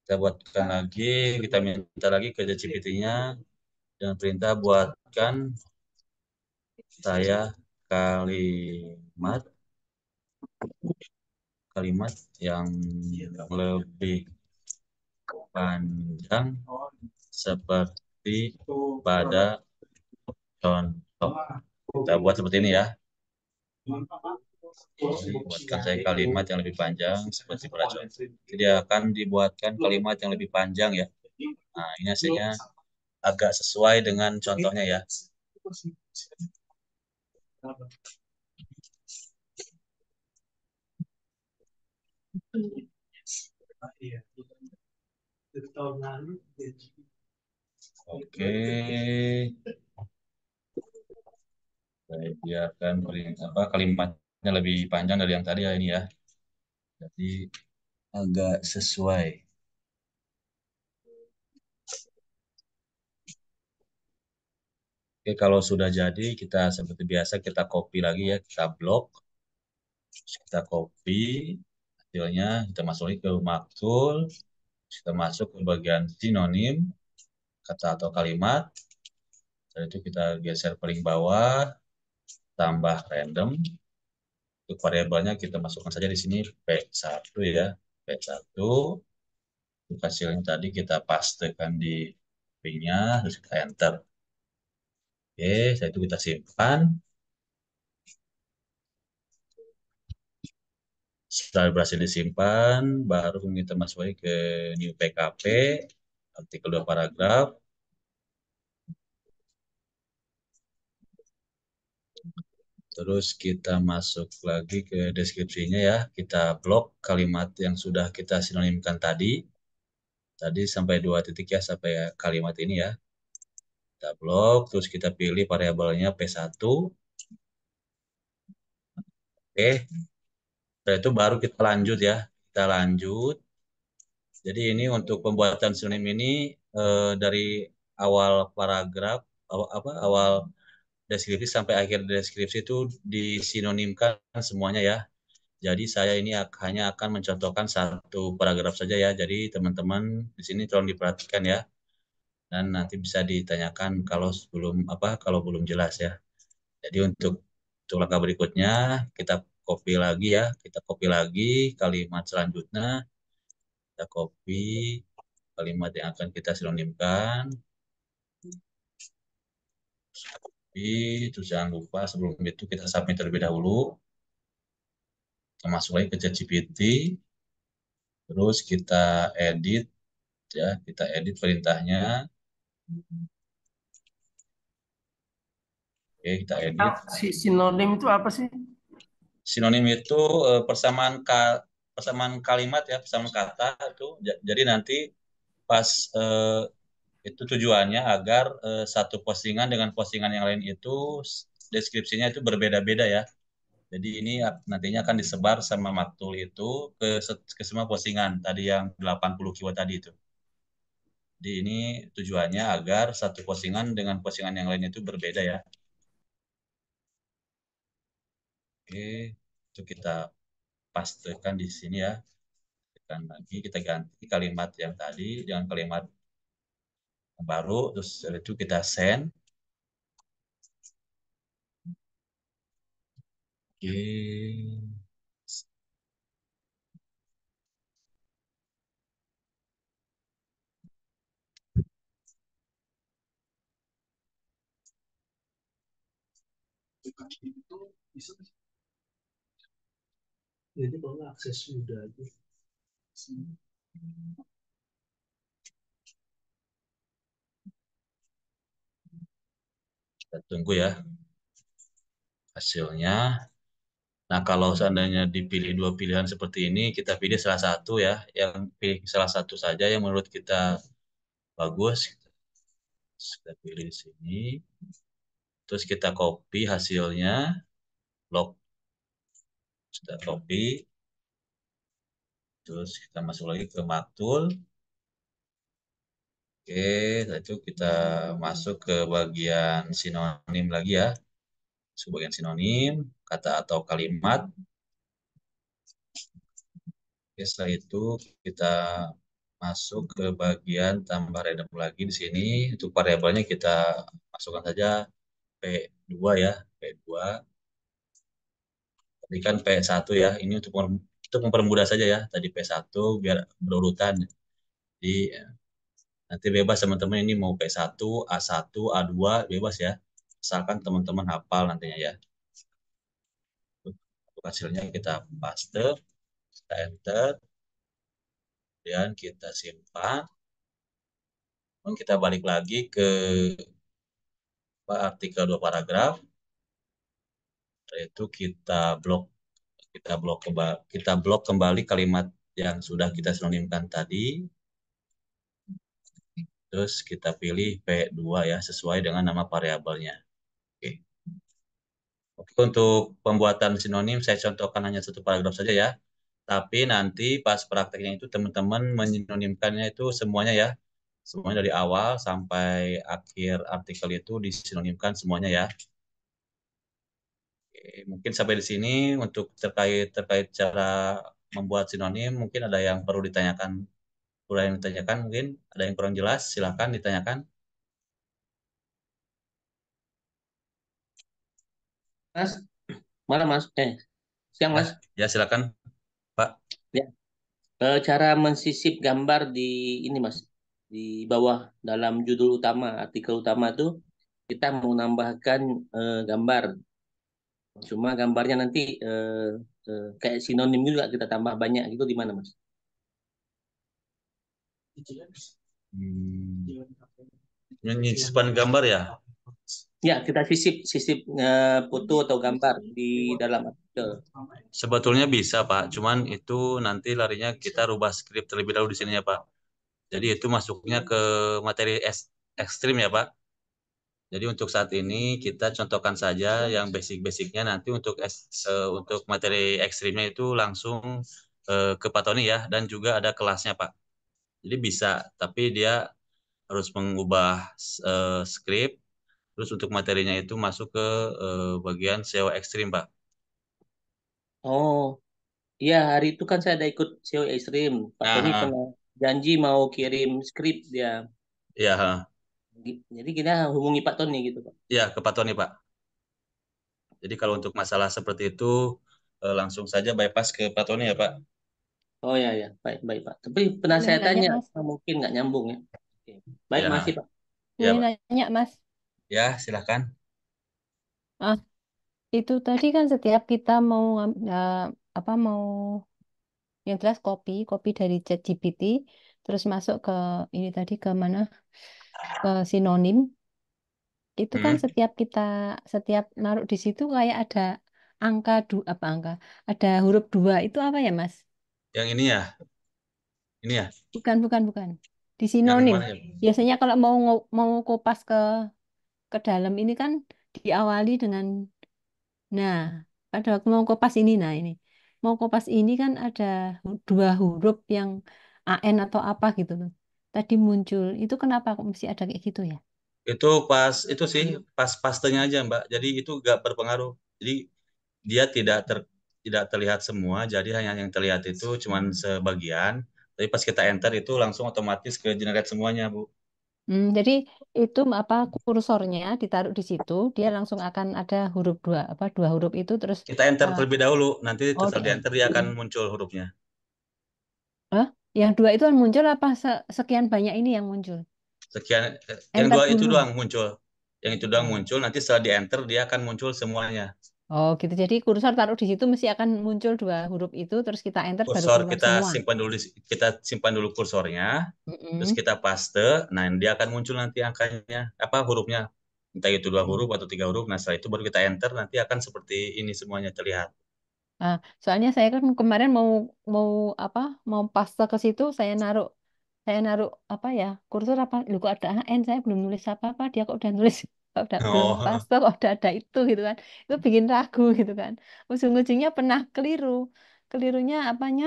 Kita buatkan lagi, kita minta lagi ke ChatGPT-nya dan perintah buatkan saya kalimat yang lebih panjang seperti pada contoh. Kita buat seperti ini ya. Buatkan saya kalimat yang lebih panjang seperti pada contoh. Jadi akan dibuatkan kalimat yang lebih panjang ya. Nah, ini hasilnya agak sesuai dengan contohnya ya. Oke. Saya biarkan kalimatnya lebih panjang dari yang tadi ya ini ya. Jadi agak sesuai. Oke, kalau sudah jadi kita seperti biasa kita copy lagi ya, kita blok. Kita copy hasilnya, kita masuk lagi ke maktul, kita masuk ke bagian sinonim, kata atau kalimat. Setelah itu kita geser paling bawah, tambah random. Untuk variabelnya kita masukkan saja di sini P1 ya, P1. Untuk hasilnya tadi kita pastekan di P-nya, terus kita enter. Oke, setelah itu kita simpan. Setelah berhasil disimpan, baru kita masuk lagi ke new PKP, artikel 2 paragraf. Terus kita masuk lagi ke deskripsinya ya. Kita blok kalimat yang sudah kita sinonimkan tadi. Tadi sampai 2 titik ya, sampai kalimat ini ya. Kita blok, terus kita pilih variabelnya P1. Oke. Setelah itu baru kita lanjut ya. Kita lanjut. Jadi ini untuk pembuatan sinonim ini dari awal paragraf, awal deskripsi sampai akhir deskripsi itu disinonimkan semuanya ya. Jadi saya ini hanya akan mencontohkan satu paragraf saja ya. Jadi teman-teman di sini tolong diperhatikan ya. Dan nanti bisa ditanyakan kalau belum jelas ya. Jadi untuk langkah berikutnya kita copy lagi ya. Kita copy lagi kalimat selanjutnya. Kita copy kalimat yang akan kita sinonimkan. Terus jangan lupa sebelum itu kita submit terlebih dahulu. Kita masuk lagi ke ChatGPT. Terus kita edit ya, kita edit perintahnya. Oke, kita edit. Sinonim itu apa sih? Sinonim itu persamaan kalimat ya, persamaan kata itu. Jadi nanti pas itu tujuannya agar satu postingan dengan postingan yang lain itu deskripsinya itu berbeda-beda ya. Jadi ini nantinya akan disebar sama Maktul itu ke semua postingan tadi yang 80 keyword tadi itu. Jadi ini tujuannya agar satu postingan dengan postingan yang lainnya itu berbeda ya. Oke, itu kita pastekan di sini ya. Tekan lagi, kita ganti kalimat yang tadi dengan kalimat yang baru, terus setelah itu kita send. Oke. Jadi kalau akses sudah itu. Kita tunggu ya hasilnya. Nah, kalau seandainya dipilih dua pilihan seperti ini, kita pilih salah satu ya, yang pilih salah satu saja yang menurut kita bagus. Kita pilih di sini. Terus kita copy hasilnya, log, kita copy. Terus kita masuk lagi ke Maktul. Oke, setelah itu kita masuk ke bagian sinonim lagi ya. Bagian sinonim, kata atau kalimat. Oke, setelah itu kita masuk ke bagian tambah random lagi di sini. Untuk variabelnya kita masukkan saja P2 ya, P2. Tadi kan P1 ya, ini untuk mempermudah saja ya. Tadi P1 biar berurutan. Jadi nanti bebas teman-teman ini mau P1, A1, A2 bebas ya. Asalkan teman-teman hafal nantinya ya. Untuk hasilnya kita paste, kita enter, kemudian kita simpan. Kemudian kita balik lagi ke artikel 2 paragraf. Setelah itu kita blok kembali kalimat yang sudah kita sinonimkan tadi. Terus kita pilih P2 ya sesuai dengan nama variabelnya. Oke. Oke, untuk pembuatan sinonim saya contohkan hanya satu paragraf saja ya. Tapi nanti pas prakteknya itu teman-teman menyinonimkannya itu semuanya ya. Semuanya dari awal sampai akhir artikel itu disinonimkan semuanya ya. Oke, mungkin sampai di sini untuk terkait cara membuat sinonim mungkin ada yang perlu ditanyakan. Mungkin ada yang kurang jelas, silakan ditanyakan. Mas, malam Mas. Siang Ya, Mas. ya silakan Pak. Ya. Cara mensisip gambar di ini Mas, di bawah dalam judul utama, artikel utama tuh kita mau nambahkan gambar. Cuma gambarnya nanti kayak sinonim juga kita tambah banyak gitu di mana Mas? Menyisipkan gambar ya. Ya, kita sisip sisip foto atau gambar di dalam artikel. Sebetulnya bisa Pak, cuman itu nanti larinya kita rubah skrip terlebih dahulu di sini ya Pak. Jadi itu masuknya ke materi ekstrim ya Pak. Jadi untuk saat ini kita contohkan saja yang basic-basicnya, nanti untuk materi ekstrimnya itu langsung ke Pak Tony ya, dan juga ada kelasnya Pak. Jadi bisa, tapi dia harus mengubah skrip, terus untuk materinya itu masuk ke bagian SEO ekstrim Pak. Oh, iya hari itu kan saya ada ikut SEO Extreme. Pak Tony Nah, pernah janji mau kirim skrip dia. iya, Jadi kita hubungi Pak Tony gitu Pak. iya ke Pak Tony Pak. Jadi kalau untuk masalah seperti itu langsung saja bypass ke Pak Tony ya Pak. Oh ya ya, baik baik Pak. Tapi pernah Boleh saya nanya, tanya, Mas? mungkin nggak nyambung ya. Oke. Baik, Ya, masih Pak. ya Boleh Pak. nanya, Mas? Ya, silahkan. Ah, itu tadi kan setiap kita mau apa mau yang jelas copy dari ChatGPT, terus masuk ke ini tadi ke mana? Ke sinonim. Itu kan Hmm. setiap naruh di situ kayak ada angka apa angka? Ada huruf dua itu apa ya, Mas? Yang ini ya, Bukan, bukan, bukan. Di yang sinonim. mana ya? Biasanya kalau mau kopas ke dalam ini kan diawali dengan nah, pada waktu mau kopas ini, nah ini. Mau kopas ini kan ada dua huruf yang AN atau apa gitu loh. Tadi muncul. Itu kenapa kok mesti ada kayak gitu ya? Itu itu sih pas pastenya aja Mbak. Jadi itu gak berpengaruh. Jadi dia tidak terlihat semua. Jadi hanya yang terlihat itu cuman sebagian. Tapi pas kita enter itu langsung otomatis ke generate semuanya Bu. Jadi itu apa kursornya ditaruh di situ, dia langsung akan ada huruf dua huruf itu terus Kita enter eh, terlebih dahulu. Nanti oh setelah di di enter dia akan muncul hurufnya. Hah? Yang dua itu yang muncul apa sekian banyak ini yang muncul? Sekian, yang Enter dua itu dulu. doang muncul. Yang itu doang Oh. muncul. Nanti setelah di enter dia akan muncul semuanya. Oh gitu. Jadi kursor taruh di situ mesti akan muncul dua huruf itu terus kita enter baru Kursor keluar semua. kita simpan dulu kursornya, terus Mm-mm. kita paste. Nah, dia akan muncul nanti angkanya, apa hurufnya, entah itu dua huruf atau tiga huruf. Nah, setelah itu baru kita enter, nanti akan seperti ini semuanya terlihat. Nah, soalnya saya kan kemarin mau apa? Mau paste ke situ saya naruh apa ya? Kursor apa? Lu kok ada AN saya belum nulis apa-apa, dia kok udah nulis kok udah belum Oh, paste kok udah ada itu gitu kan. Itu bikin ragu gitu kan. Ujung-ujungnya pernah keliru. Kelirunya apanya?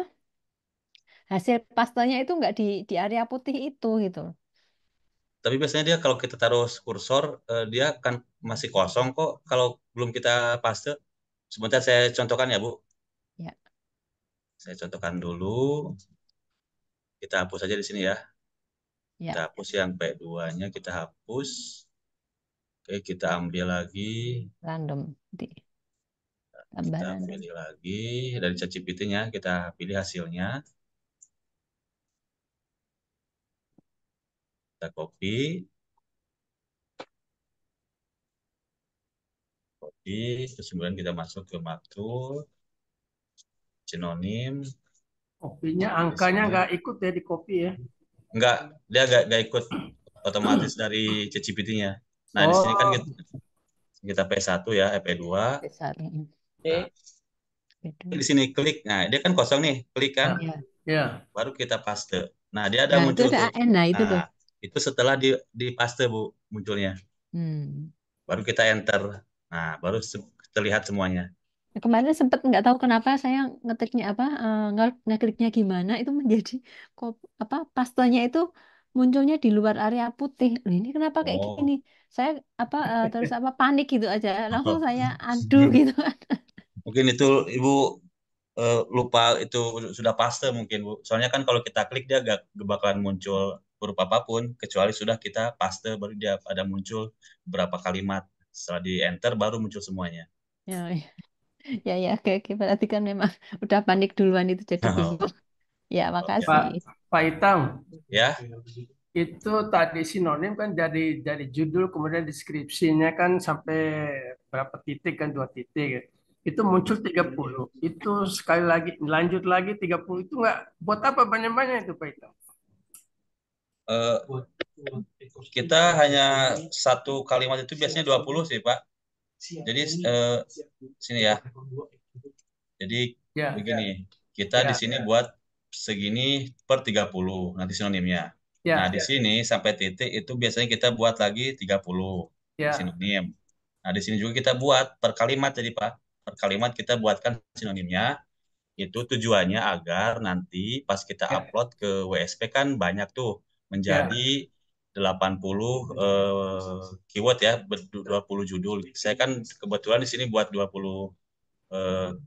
Hasil pastanya itu nggak di area putih itu gitu. Tapi biasanya dia kalau kita taruh kursor, dia kan masih kosong kok kalau belum kita paste. Sebentar saya contohkan ya, Bu. Ya, Saya contohkan dulu. Kita hapus aja di sini ya. Kita ya, hapus yang P2-nya, kita hapus. Oke, kita ambil lagi. random. Nanti tambah Kita random. pilih lagi dari ChatGPT-nya, kita pilih hasilnya. Kita copy. Terus kemudian kita masuk ke maktul, sinonim. Kopinya Di angkanya sini. nggak ikut ya di kopi ya. Enggak, dia nggak ikut otomatis dari ChatGPT-nya. Nah, di sini kan Oh, kita P1 ya, P2. Besar. Nah, Gitu. di sini klik. Nah, dia kan kosong nih, klik kan, Ya. ya. baru kita paste. Nah, dia ada Nah, itu muncul ada tuh. AN. Nah, itu tuh. Nah, itu setelah di paste, Bu, munculnya. Hmm. Baru kita enter. Nah, baru terlihat semuanya. Kemarin sempat nggak tahu kenapa saya ngetiknya apa, ngekliknya gimana itu menjadi apa pastanya itu munculnya di luar area putih. Loh, ini kenapa kayak gini? Oh. Saya apa terus apa panik gitu aja. Langsung saya aduh gitu kan. Mungkin itu Ibu lupa itu sudah paste mungkin, Bu. Soalnya kan kalau kita klik dia gak bakalan muncul huruf apapun kecuali sudah kita paste, baru dia ada muncul beberapa kalimat. Setelah di enter baru muncul semuanya. Ya, ya, ya, oke, oke. Berarti kan memang udah panik duluan itu jadi bingung. Ya, Oke. makasih. Pak Itam, Ya, itu tadi sinonim kan dari judul kemudian deskripsinya kan sampai berapa titik kan 2 titik ya. Itu muncul 30. Itu sekali lagi lanjut lagi 30 itu nggak buat apa banyak-banyak itu Pak Itam? eh, kita hanya satu kalimat itu biasanya 20 sih, Pak. Jadi sini ya. Jadi Ya, begini, kita di ya, sini buat segini per 30 nanti sinonimnya. Nah, ya, di sini sampai titik itu biasanya kita buat lagi 30 ya, sinonim. Nah, di sini juga kita buat per kalimat jadi Pak. Per kalimat kita buatkan sinonimnya. Itu tujuannya agar nanti pas kita ya, upload ke WSP kan banyak tuh ya, menjadi 80 keyword ya, 20 judul. Saya kan kebetulan di sini buat 20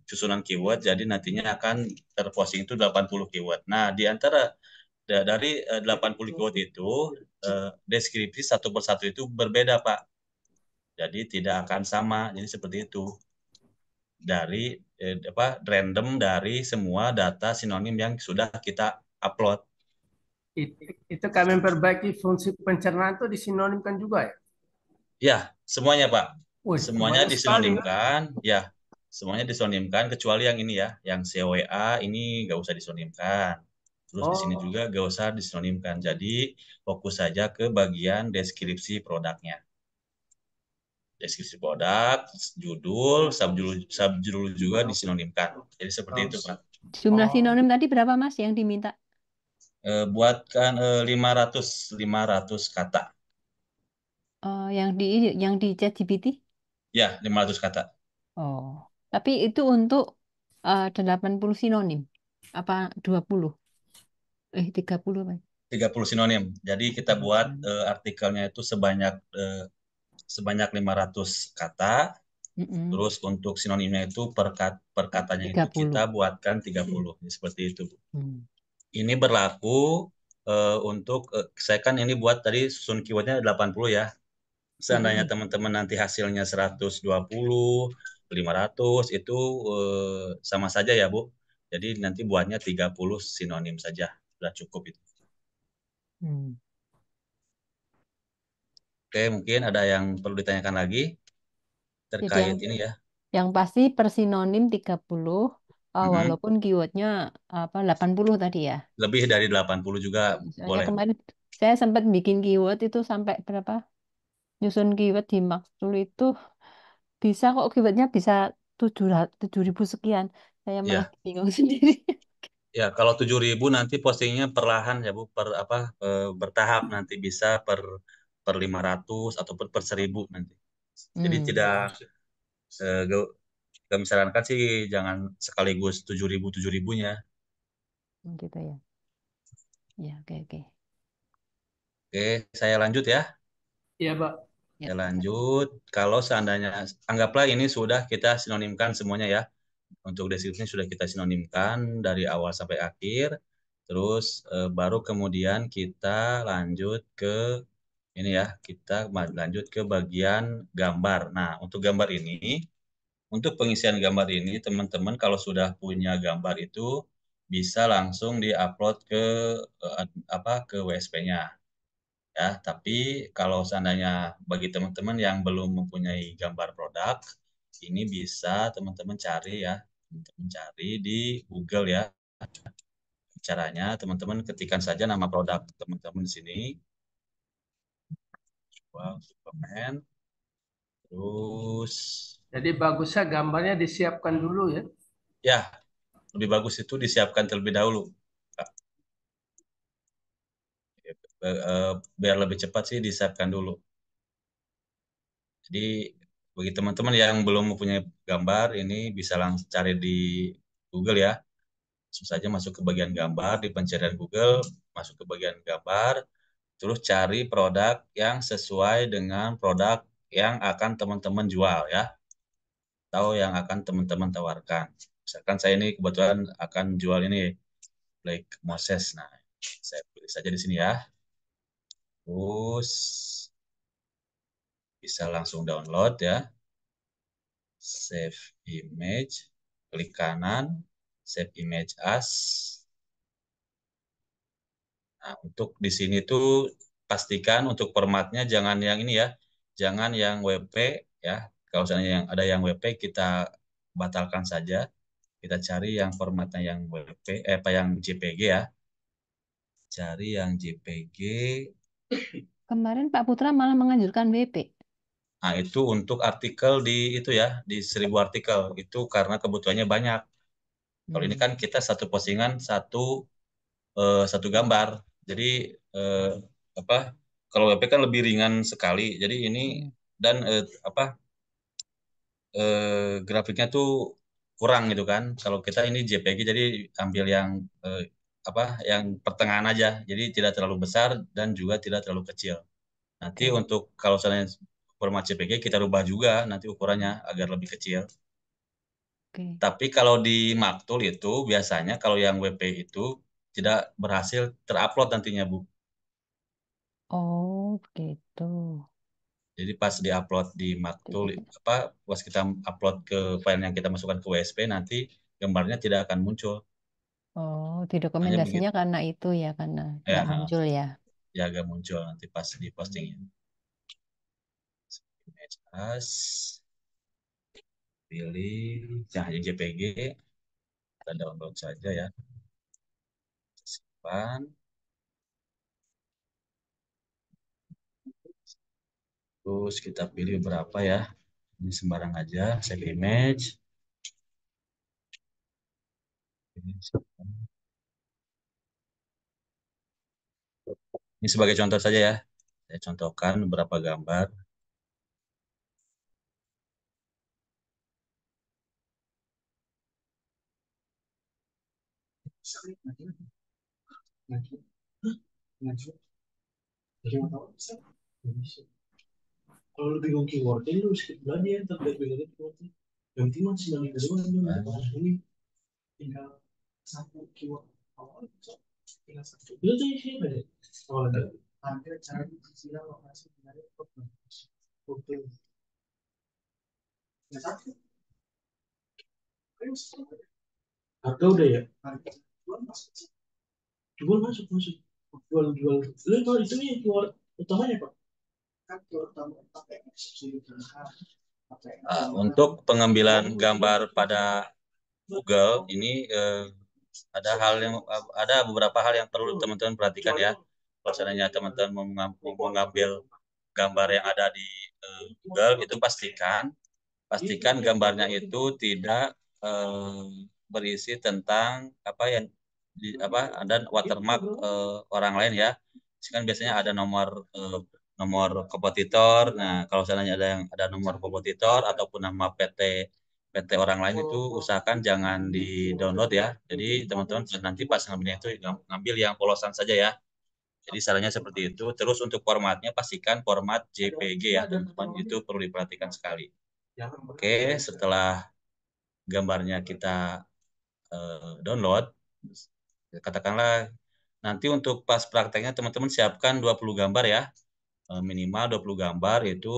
susunan keyword, jadi nantinya akan terposting itu 80 keyword. Nah, di antara dari 80 keyword itu, deskripsi satu persatu itu berbeda, Pak. Jadi tidak akan sama. Jadi seperti itu. Dari random dari semua data sinonim yang sudah kita upload. itu kami memperbaiki fungsi pencernaan itu disinonimkan juga ya. Ya, semuanya, Pak. Wih, Semuanya banyak sekali ya. disinonimkan, ya. Semuanya disinonimkan kecuali yang ini ya, yang COWA ini nggak usah disinonimkan. Terus di sini Oh, juga nggak usah disinonimkan. Jadi fokus saja ke bagian deskripsi produknya. Deskripsi produk, judul, subjudul juga disinonimkan. Jadi seperti itu, Pak. Jumlah oh, sinonim tadi berapa Mas yang diminta? Buatkan 500 kata. Yang di ChatGPT? Ya, 500 kata. Oh, tapi itu untuk 80 sinonim. Apa 20? 30 Mas. 30 sinonim. Jadi kita buat artikelnya itu sebanyak 500 kata. Mm-mm. Terus untuk sinonimnya itu per katanya itu 30. kita buatkan 30. Seperti itu. Hmm. Ini berlaku untuk saya kan ini buat tadi susun keywordnya 80 ya. Seandainya Mm-mm. teman-teman nanti hasilnya 120, 500 itu sama saja ya, Bu. Jadi nanti buatnya 30 sinonim saja. Sudah cukup itu. Hmm. Oke, mungkin ada yang perlu ditanyakan lagi Jadi yang terkait ini ya. yang pasti per sinonim 30, Mm-mm. walaupun keywordnya apa 80 tadi ya. Lebih dari 80 juga Soalnya boleh. kemarin saya sempat bikin keyword itu sampai berapa? Nyusun keyword di Maxtool itu bisa kok keywordnya bisa 7.000 sekian. Saya malah Ya, bingung sendiri. ya kalau 7.000 nanti postingnya perlahan ya Bu, bertahap nanti bisa per 500 ataupun per 1.000 nanti. Jadi Hmm, tidak kami sarankan sih jangan sekaligus 7.000 7.000-nya. gitu ya. Ya, oke, oke. Oke, saya lanjut ya. Iya, Pak. Ya. Saya lanjut. Kalau seandainya, anggaplah ini sudah kita sinonimkan semuanya ya. Untuk deskripsinya sudah kita sinonimkan dari awal sampai akhir. Terus baru kemudian kita lanjut ke ini ya, kita lanjut ke bagian gambar. Nah, untuk gambar ini, untuk pengisian gambar ini, teman-teman kalau sudah punya gambar itu bisa langsung diupload ke ke WSP-nya ya. Tapi kalau seandainya bagi teman-teman yang belum mempunyai gambar produk, ini bisa teman-teman cari ya, teman-teman cari di Google ya. Caranya teman-teman ketikkan saja nama produk teman-teman di sini, coba komen, terus Jadi bagusnya gambarnya disiapkan dulu ya. ya lebih bagus itu disiapkan terlebih dahulu. Biar lebih cepat sih disiapkan dulu. Jadi bagi teman-teman yang belum mempunyai gambar, ini bisa langsung cari di Google ya. Langsung saja masuk ke bagian gambar, di pencarian Google, masuk ke bagian gambar, terus cari produk yang sesuai dengan produk yang akan teman-teman jual ya, atau yang akan teman-teman tawarkan. Misalkan saya ini kebetulan akan jual ini Black Moses. Nah, saya pilih saja di sini ya. Terus bisa langsung download ya. Save image, klik kanan, save image as. Nah, untuk di sini tuh pastikan untuk formatnya jangan yang ini ya, jangan yang WP ya. Kalau misalnya yang ada yang WP kita batalkan saja. Kita cari yang formatnya yang WP, apa yang JPG ya. Cari yang JPG. Kemarin Pak Putra malah menganjurkan WP. Nah, itu untuk artikel di itu ya, di 1000 artikel. Itu karena kebutuhannya banyak. Kalau ini kan kita satu postingan satu gambar. Jadi eh, apa? Kalau WP kan lebih ringan sekali. Jadi ini dan grafiknya tuh kurang gitu kan. Kalau kita ini JPG jadi ambil yang yang pertengahan aja. Jadi tidak terlalu besar dan juga tidak terlalu kecil. Nanti untuk kalau misalnya format JPG kita rubah juga nanti ukurannya agar lebih kecil. Oke. Tapi kalau di Maktul itu biasanya kalau yang WP itu tidak berhasil terupload nantinya, Bu. Oh, gitu. Jadi pas diupload di Maktul pas kita upload ke file yang kita masukkan ke WSP nanti gambarnya tidak akan muncul. Oh, di Hanya dokumentasinya begitu. karena itu ya, karena Ya, nggak muncul ya. ya agak muncul nanti pas di postingnya. Image as, pilih yang JPG, kita download saja ya. Simpan. Terus kita pilih berapa ya. Ini sembarang aja, save image. Ini sebagai contoh saja ya. Saya contohkan beberapa gambar. Kalau lebih bingung keywordnya lu skip aja ya, tapi bingung keywordnya. Yang penting masih dari kedua ini tinggal satu keyword awal, tinggal satu. Itu tuh isinya ada. Oh ada. Hampir cari istilah lokasi dari oke. Yang satu. Harga udah ya. Jual masuk. Jual masuk. Jual. Lu itu nih keyword utamanya Pak. Kan keyword utama pakai subsidi Untuk pengambilan gambar pada Google ini ada beberapa hal yang perlu teman-teman perhatikan ya. Kalau seandainya teman-teman mengambil gambar yang ada di Google itu pastikan gambarnya itu tidak berisi tentang ada watermark orang lain ya. Kan biasanya ada nomor kompetitor. Nah, kalau seandainya ada nomor kompetitor ataupun nama PT orang lain itu usahakan jangan di-download ya. Jadi teman-teman nanti pas ngambilnya itu ngambil yang polosan saja ya. Jadi sarannya seperti itu. Terus untuk formatnya pastikan format JPG ya teman-teman, itu perlu diperhatikan sekali. Oke, setelah gambarnya kita download, katakanlah nanti untuk pas prakteknya teman-teman siapkan 20 gambar ya. Minimal 20 gambar itu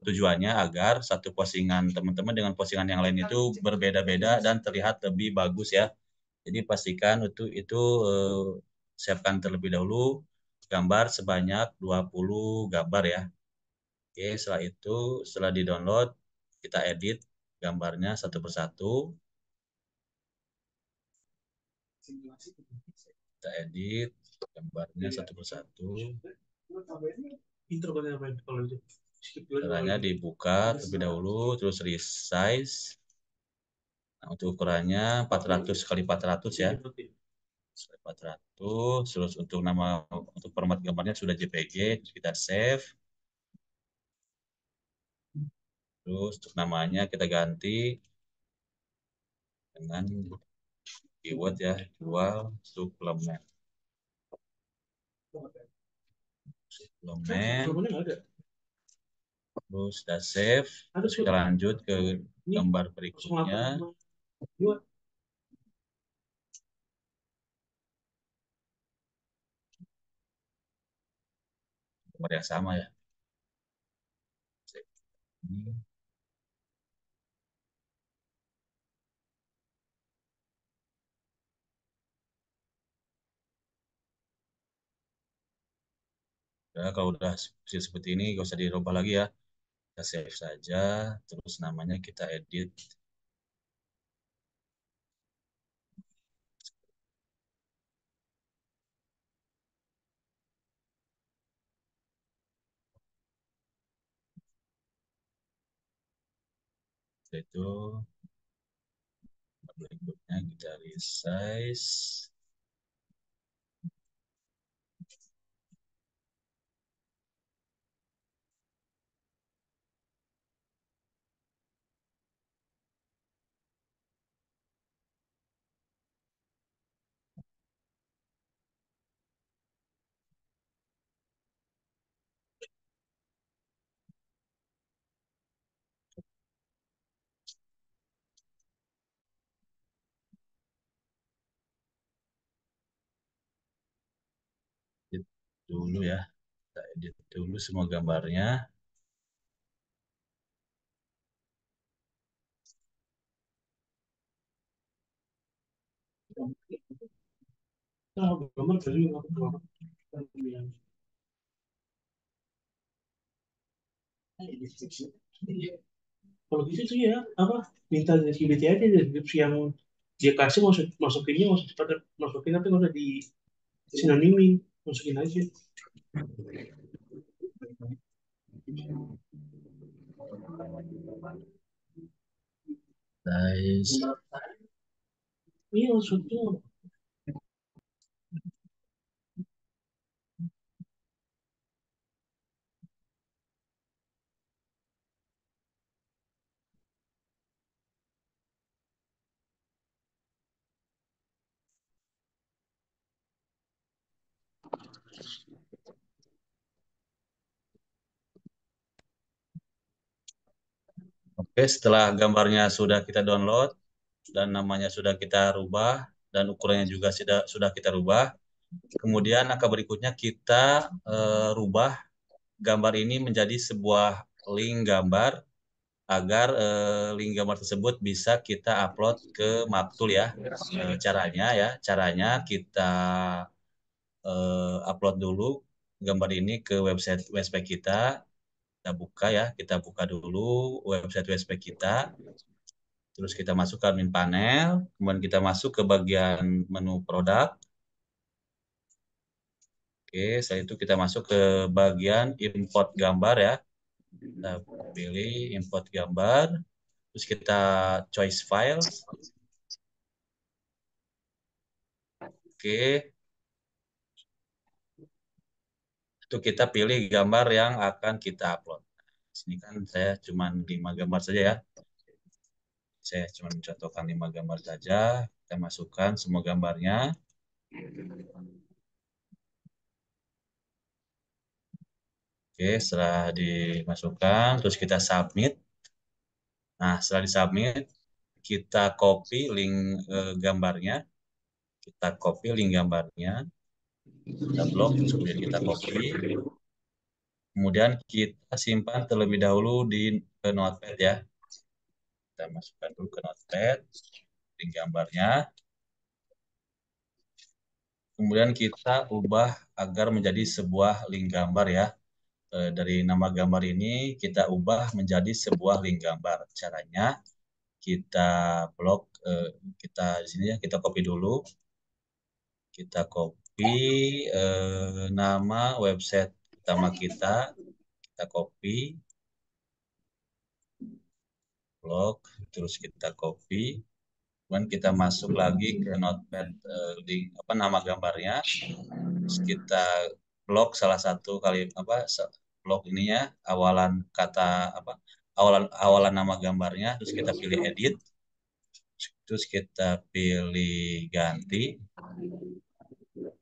tujuannya agar satu postingan teman-teman dengan postingan yang lain itu berbeda-beda dan terlihat lebih bagus ya. Jadi pastikan itu siapkan terlebih dahulu gambar sebanyak 20 gambar ya. Oke, setelah itu setelah di-download kita edit gambarnya satu persatu. Kita edit gambarnya satu persatu. Caranya dibuka terlebih dahulu, terus resize. Nah, untuk ukurannya 400 kali 400 ya. 400. Terus untuk format gambarnya sudah JPG, terus kita save. Terus untuk namanya kita ganti dengan keyword ya, jual suplemen. Terus sudah save, terus kita lanjut ke gambar berikutnya. Gambar yang sama ya. Ya, kalau udah seperti ini gak usah dirubah lagi ya. Kita save saja, terus namanya kita edit. Itu berikutnya kita resize. Edit dulu ya. Kita edit dulu semua gambarnya. Gambar tadi kalau gitu tuh ya apa minta dari BT aja deskripsi yang dia kasih masukinnya masuk cepat masukin tapi nggak usah di sinonimin masukin aja. Guys, Iya maksudnya oke, setelah gambarnya sudah kita download dan namanya sudah kita rubah dan ukurannya juga sudah kita rubah, kemudian langkah berikutnya kita rubah gambar ini menjadi sebuah link gambar agar link gambar tersebut bisa kita upload ke Maktul ya. Caranya kita upload dulu gambar ini ke website WSP kita. Kita buka dulu website WSP kita. Terus kita masuk ke admin panel, kemudian kita masuk ke bagian menu produk. Oke, setelah itu kita masuk ke bagian import gambar ya. Kita pilih import gambar, terus kita choice files. Oke, itu kita pilih gambar yang akan kita upload. Di sini kan saya cuma 5 gambar saja ya. Saya cuma mencontohkan 5 gambar saja. Kita masukkan semua gambarnya. Oke, setelah dimasukkan, terus kita submit. Nah, setelah disubmit, kita copy link gambarnya. Kita copy link gambarnya. Kita blok, terus kemudian kita copy. Kemudian kita simpan terlebih dahulu di Notepad ya. Kita masukkan dulu ke Notepad, link gambarnya. Kemudian kita ubah agar menjadi sebuah link gambar ya. Dari nama gambar ini kita ubah menjadi sebuah link gambar. Caranya kita blok, kita di sini ya, kita copy dulu. Kita copy nama website utama kita copy, blok, terus kita copy. Kemudian kita masuk lagi ke Notepad, link apa nama gambarnya. Terus kita blok salah satu kali blok ininya awalan kata apa awalan nama gambarnya, terus kita pilih edit, terus kita pilih ganti,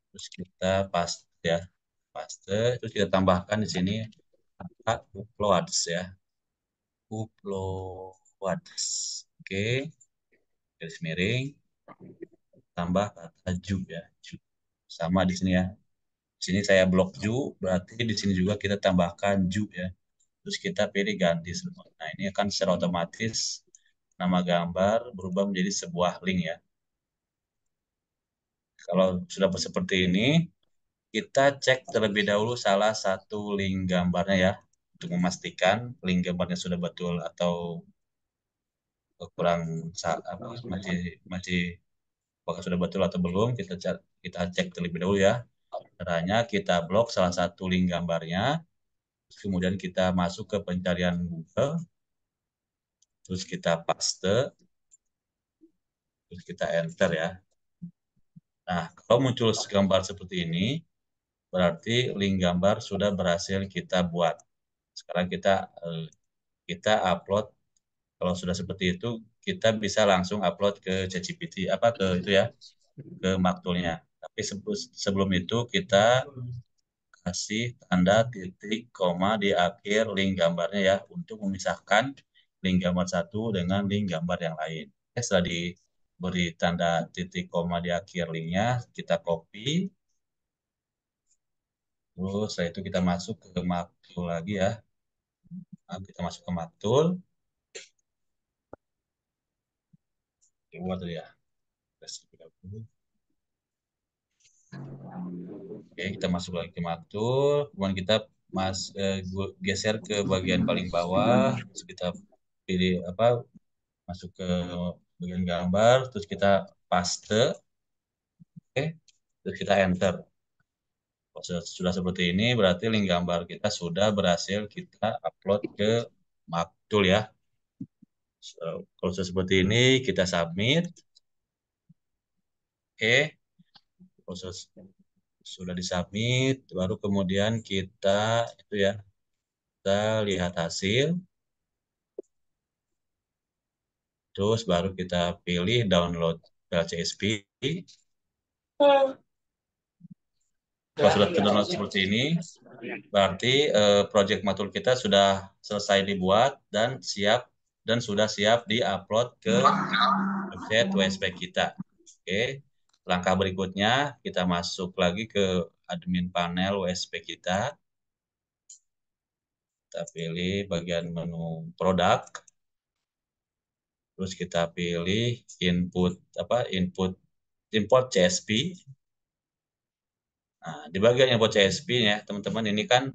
terus kita paste ya, paste, terus kita tambahkan di sini kata uploads ya, uploads. Oke, garis miring, tambah kata ju ya, ju. Sama di sini ya. Di sini saya blok ju, berarti di sini juga kita tambahkan ju ya. Terus kita pilih ganti semua. Nah, ini akan secara otomatis nama gambar berubah menjadi sebuah link ya. Kalau sudah seperti ini, kita cek terlebih dahulu salah satu link gambarnya ya, untuk memastikan link gambarnya sudah betul atau kurang masih masih apakah sudah betul atau belum, kita cek terlebih dahulu ya. Caranya kita blok salah satu link gambarnya, kemudian kita masuk ke pencarian Google, terus kita paste, terus kita enter ya. Nah, kalau muncul gambar seperti ini, berarti link gambar sudah berhasil kita buat. Sekarang kita upload. Kalau sudah seperti itu, kita bisa langsung upload ke ChatGPT ke itu ya, ke Maktulnya. Tapi sebelum itu kita kasih tanda titik koma di akhir link gambarnya ya, untuk memisahkan link gambar satu dengan link gambar yang lain. Setelah diberi tanda titik koma di akhir linknya, kita copy. Terus setelah itu kita masuk ke Maktul lagi ya. Nah, kita masuk ke Maktul. Keluar tadi ya. Oke, kita masuk lagi ke Maktul. Kemudian kita geser ke bagian paling bawah. Terus kita pilih masuk ke bagian gambar. Terus kita paste. Oke, terus kita enter. Sudah seperti ini, berarti link gambar kita sudah berhasil kita upload ke Maktul ya. Kalau sudah seperti ini, kita submit. Oke, proses sudah disubmit, baru kemudian kita itu ya, kita lihat hasil. Terus baru kita pilih download file CSV. Kalau sudah terdownload seperti ini, berarti project Matul kita sudah selesai dibuat dan sudah siap diupload ke website WSP kita. Oke, langkah berikutnya kita masuk lagi ke admin panel WSP kita. Kita pilih bagian menu produk. Terus kita pilih import CSV. Nah, di bagian import CSV ya, teman-teman, ini kan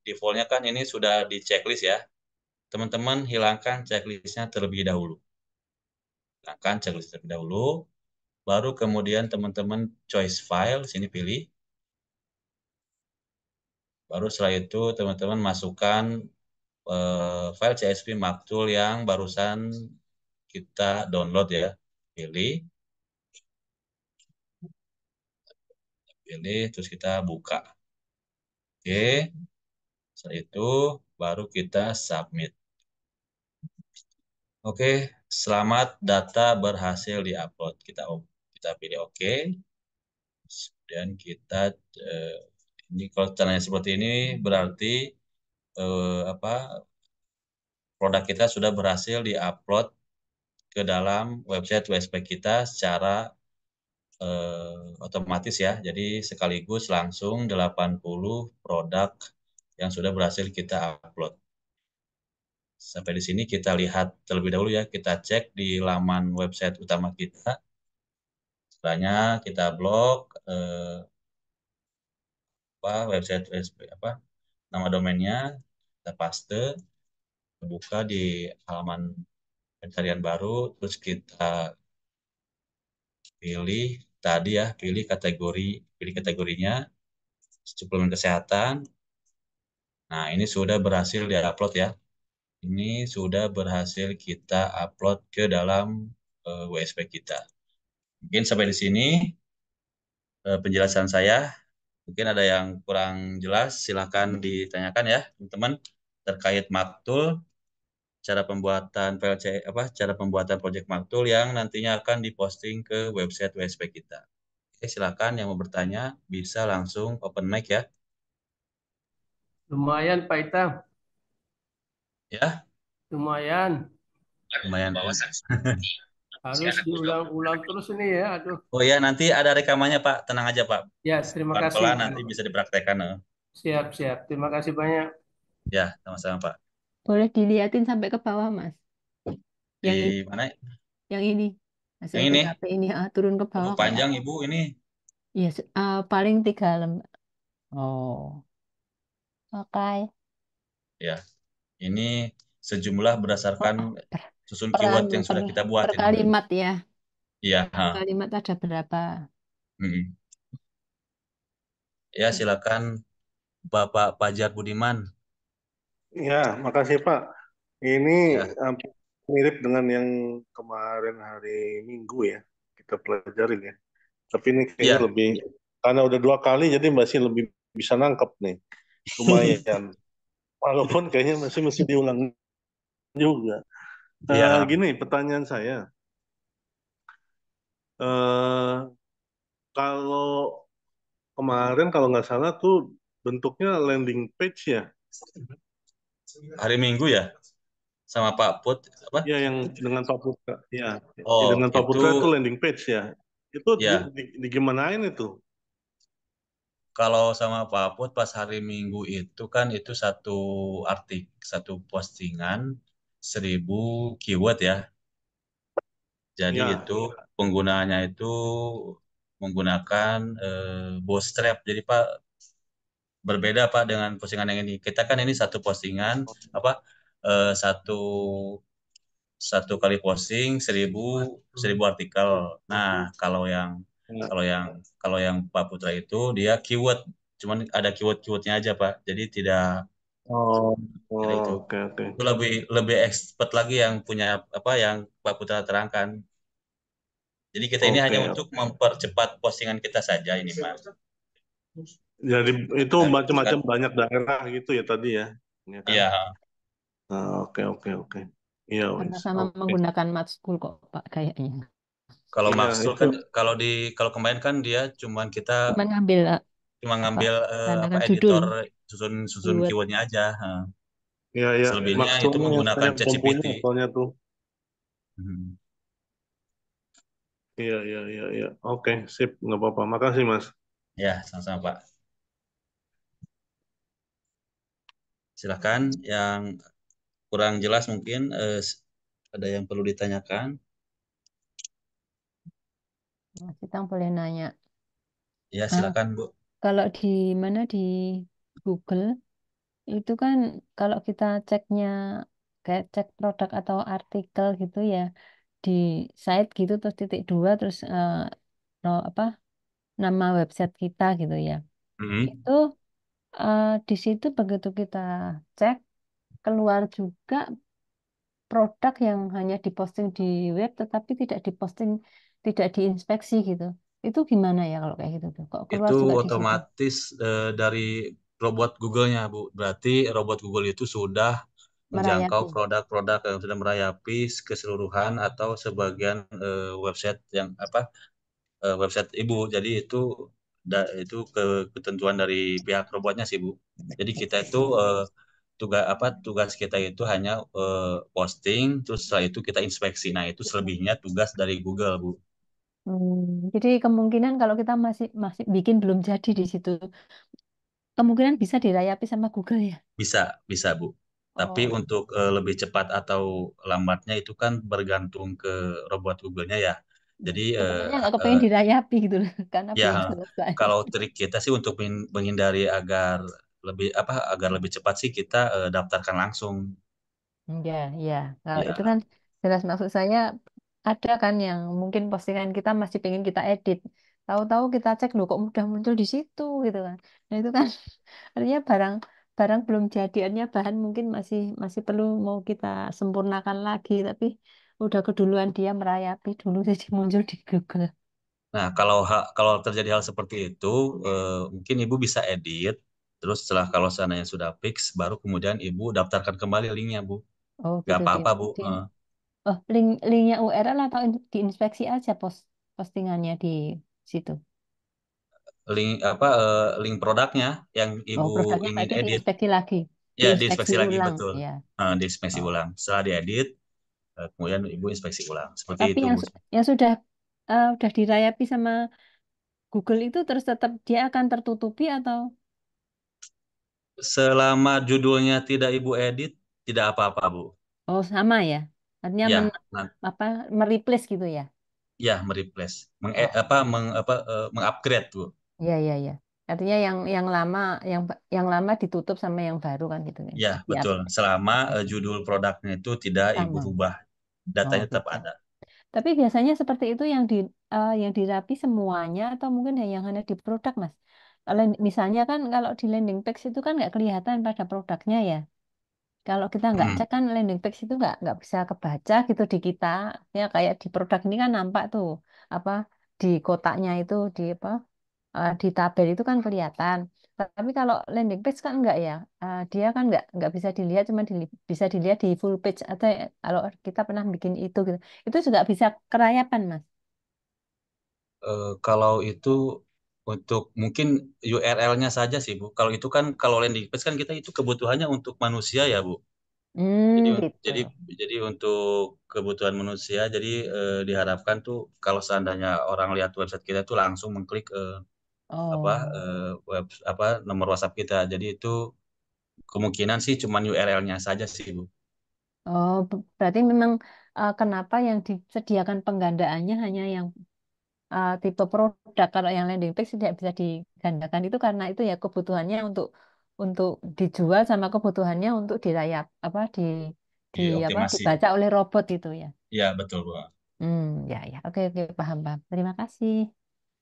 defaultnya kan ini sudah di checklist ya. Teman-teman hilangkan checklistnya terlebih dahulu. Hilangkan checklist terlebih dahulu. Baru kemudian teman-teman choice file, sini pilih. Baru setelah itu teman-teman masukkan file CSV Maktul yang barusan kita download ya. Pilih, terus kita buka. Oke, setelah itu baru kita submit. Oke, selamat data berhasil diupload. Kita pilih oke. Kemudian kita Ini kalau caranya seperti ini berarti apa produk kita sudah berhasil diupload ke dalam website WSP kita secara otomatis ya. Jadi sekaligus langsung 80 produk yang sudah berhasil kita upload. Sampai di sini kita lihat terlebih dahulu ya, kita cek di laman website utama kita. Setelahnya kita blok website WSP nama domainnya, kita paste, buka di halaman pencarian baru, terus kita pilih tadi ya, pilih kategorinya, suplemen kesehatan. Nah, ini sudah berhasil diupload ya. Ini sudah berhasil kita upload ke dalam WSP kita. Mungkin sampai di sini penjelasan saya. Mungkin ada yang kurang jelas, silakan ditanyakan ya, teman-teman, terkait Maktul, cara pembuatan PLC cara pembuatan project Maktul yang nantinya akan diposting ke website WSP kita. Oke, silakan yang mau bertanya bisa langsung open mic ya. Lumayan Pak Ita, Ya, lumayan. lumayan. Harus diulang-ulang terus ini ya. Aduh. Oh ya, nanti ada rekamannya Pak. Tenang aja Pak. Ya, terima kasih. Pelan-pelan nanti bisa dipraktekkan. Siap, siap. Terima kasih banyak. Ya, sama-sama Pak. Boleh dilihatin sampai ke bawah, Mas. Yang Di ini, mana? yang ini. Hasil Yang ini? TKP ini turun ke bawah kayak Panjang Ibu ini. iya, paling 3 lembar. Oh, oke. Ya, ini sejumlah berdasarkan susun Per, keyword yang per, sudah kita buat per ini. kalimat ya. Iya. Per kalimat ada berapa? Ya, silakan Bapak Fajar Budiman. Ya, makasih Pak. Ini Ya. mirip dengan yang kemarin hari Minggu ya, kita pelajarin ya. Tapi ini kayaknya Ya. lebih, karena udah 2 kali, jadi masih lebih bisa nangkep nih. Lumayan. Walaupun kayaknya masih mesti diulang juga. Ya. Gini, pertanyaan saya. Kalau kemarin kalau nggak salah tuh bentuknya landing page ya? Hari Minggu ya? Sama Pak Put apa? Ya, yang dengan Pak Putra. Ya, Oh, dengan Pak Putra itu itu landing page ya. Itu ya. digimanain itu? Kalau sama Pak Put pas hari Minggu itu kan itu satu postingan 1000 keyword ya. Jadi Ya. itu penggunaannya itu menggunakan bootstrap. Jadi Pak berbeda Pak dengan postingan yang ini. Kita kan ini satu postingan satu kali posting 1000 artikel. Nah, kalau yang Pak Putra itu dia keyword, cuman ada keywordnya aja Pak. Jadi tidak itu. Oke. Itu lebih expert lagi yang punya yang Pak Putra terangkan. Jadi kita ini hanya untuk mempercepat postingan kita saja ini Mas. Jadi itu macam-macam banyak daerah gitu ya tadi ya. Iya. Oke. Iya, Sama-sama menggunakan Matschool kok Pak kayaknya. Kalau Iya, Matschool kan kalau kemarin kan dia cuma ngambil editor judul. susun keywordnya aja. Iya. Selebihnya itu menggunakan ChatGPT. Soalnya tuh. Iya. Oke, sip, nggak apa-apa. Makasih Mas. Ya, sama-sama Pak. Silakan yang kurang jelas mungkin ada yang perlu ditanyakan. Kita boleh nanya. Ya, silakan Bu. Kalau di mana di Google itu kan kalau kita ceknya kayak cek produk atau artikel gitu ya di site gitu terus .2 terus nama website kita gitu ya. Itu di situ begitu kita cek keluar juga produk yang hanya diposting di web tetapi tidak diinspeksi gitu. Itu gimana ya kalau kayak gitu tuh? Kok keluar Itu juga di situ? otomatis dari robot Google-nya, Bu. Berarti robot Google itu sudah menjangkau produk-produk yang sudah merayapi keseluruhan atau sebagian website yang website Ibu. Jadi itu itu ketentuan dari pihak robotnya sih Bu. Jadi kita itu tugas kita itu hanya posting, terus setelah itu kita inspeksi. Nah itu selebihnya tugas dari Google Bu. Jadi kemungkinan kalau kita masih masih bikin belum jadi di situ, kemungkinan bisa dirayapi sama Google ya. Bisa, bisa Bu. Tapi Oh, untuk lebih cepat atau lambatnya itu kan bergantung ke robot Google-nya ya. Jadi kita kayaknya nggak kepengen dirayapi gitu loh, karena ya belum selesai. kalau trik kita sih untuk menghindari agar lebih cepat sih kita daftarkan langsung. Ya, ya. Kalau itu Ya. kan jelas maksud saya ada kan yang mungkin postingan kita masih pengen kita edit. Tahu-tahu kita cek loh kok udah muncul di situ gitu kan. Nah itu kan artinya barang barang belum jadi, artinya bahan mungkin masih masih perlu mau kita sempurnakan lagi. Tapi udah keduluan dia merayapi dulu jadi muncul di Google. Nah, kalau terjadi hal seperti itu, mungkin Ibu bisa edit. Terus setelah kalau seandainya sudah fix, baru kemudian Ibu daftarkan kembali linknya, Bu. Oh Gak gitu apa-apa, Bu. oh linknya URL atau diinspeksi aja postingannya di situ. Link produknya yang Oh Ibu produknya ingin berarti edit, diinspeksi lagi, ya diinspeksi diinspeksi lagi ulang betul. ya. Diinspeksi Oh. ulang. Setelah diedit, kemudian Ibu inspeksi ulang. Seperti Tapi itu, yang Bu. yang sudah dirayapi sama Google itu terus tetap dia akan tertutupi atau Selama judulnya tidak Ibu edit, tidak apa-apa, Bu. oh sama ya? Artinya Ya, nah, apa mereplace gitu ya? ya mereplace, Oh, mengupgrade, Bu. iya iya iya. Artinya yang lama yang lama ditutup sama yang baru kan gitu ya. Ya, Di betul. Selama judul produknya itu tidak Ibu sama. rubah, Oh datanya tetap gitu. ada. Tapi biasanya seperti itu yang dirapi semuanya atau mungkin yang hanya di produk, Mas. Kalau misalnya kan kalau di landing page itu kan nggak kelihatan pada produknya ya. Kalau kita nggak Hmm. cek kan landing page itu nggak bisa kebaca gitu di kita. Ya kayak di produk ini kan nampak tuh apa di kotaknya itu di apa di tabel itu kan kelihatan. Tapi kalau landing page kan enggak ya. Dia kan nggak bisa dilihat, cuma bisa dilihat di full page atau kalau kita pernah bikin itu gitu. Itu juga bisa kerayapan, Mas. Kalau itu untuk mungkin URL-nya saja sih, Bu. Kalau itu kan kalau landing page kan kita itu kebutuhannya untuk manusia ya, Bu. Jadi Gitu. jadi jadi untuk kebutuhan manusia, jadi diharapkan tuh kalau seandainya orang lihat website kita tuh langsung mengklik Oh, nomor WhatsApp kita. Jadi itu kemungkinan sih cuma URL-nya saja sih, Bu. oh, berarti memang kenapa yang disediakan penggandaannya hanya yang tipe produk, kalau yang landing page tidak bisa digandakan itu karena itu ya kebutuhannya untuk dijual sama kebutuhannya untuk dirayap apa di apa Dioptimasi. dibaca oleh robot itu ya. Ya, betul, Bu. Ya ya oke oke paham paham. Terima kasih.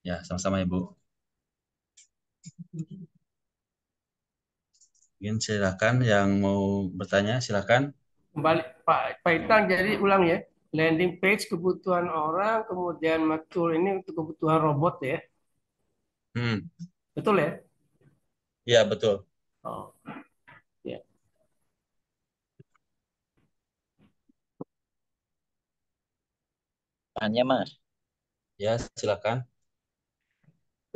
Ya, sama-sama, Ibu. Mungkin silakan yang mau bertanya, silakan. Kembali Pak Itang, jadi ulang ya. Landing page kebutuhan orang, kemudian matul ini untuk kebutuhan robot ya. Hmm, Betul ya? ya betul. Oh, ya. Tanya Mas, Ya, silakan.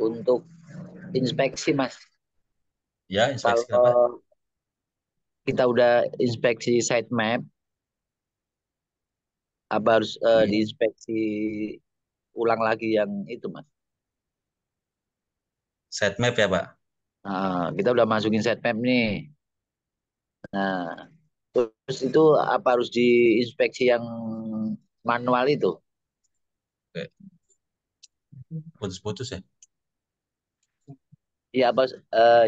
untuk inspeksi Mas, Ya, inspeksi apa? kalau kita udah inspeksi sitemap, apa harus diinspeksi ulang lagi yang itu Mas? Sitemap ya, Pak? Nah, kita udah masukin sitemap nih. Nah, terus itu apa harus diinspeksi yang manual itu? Oke. Putus-putus ya? Ya apa?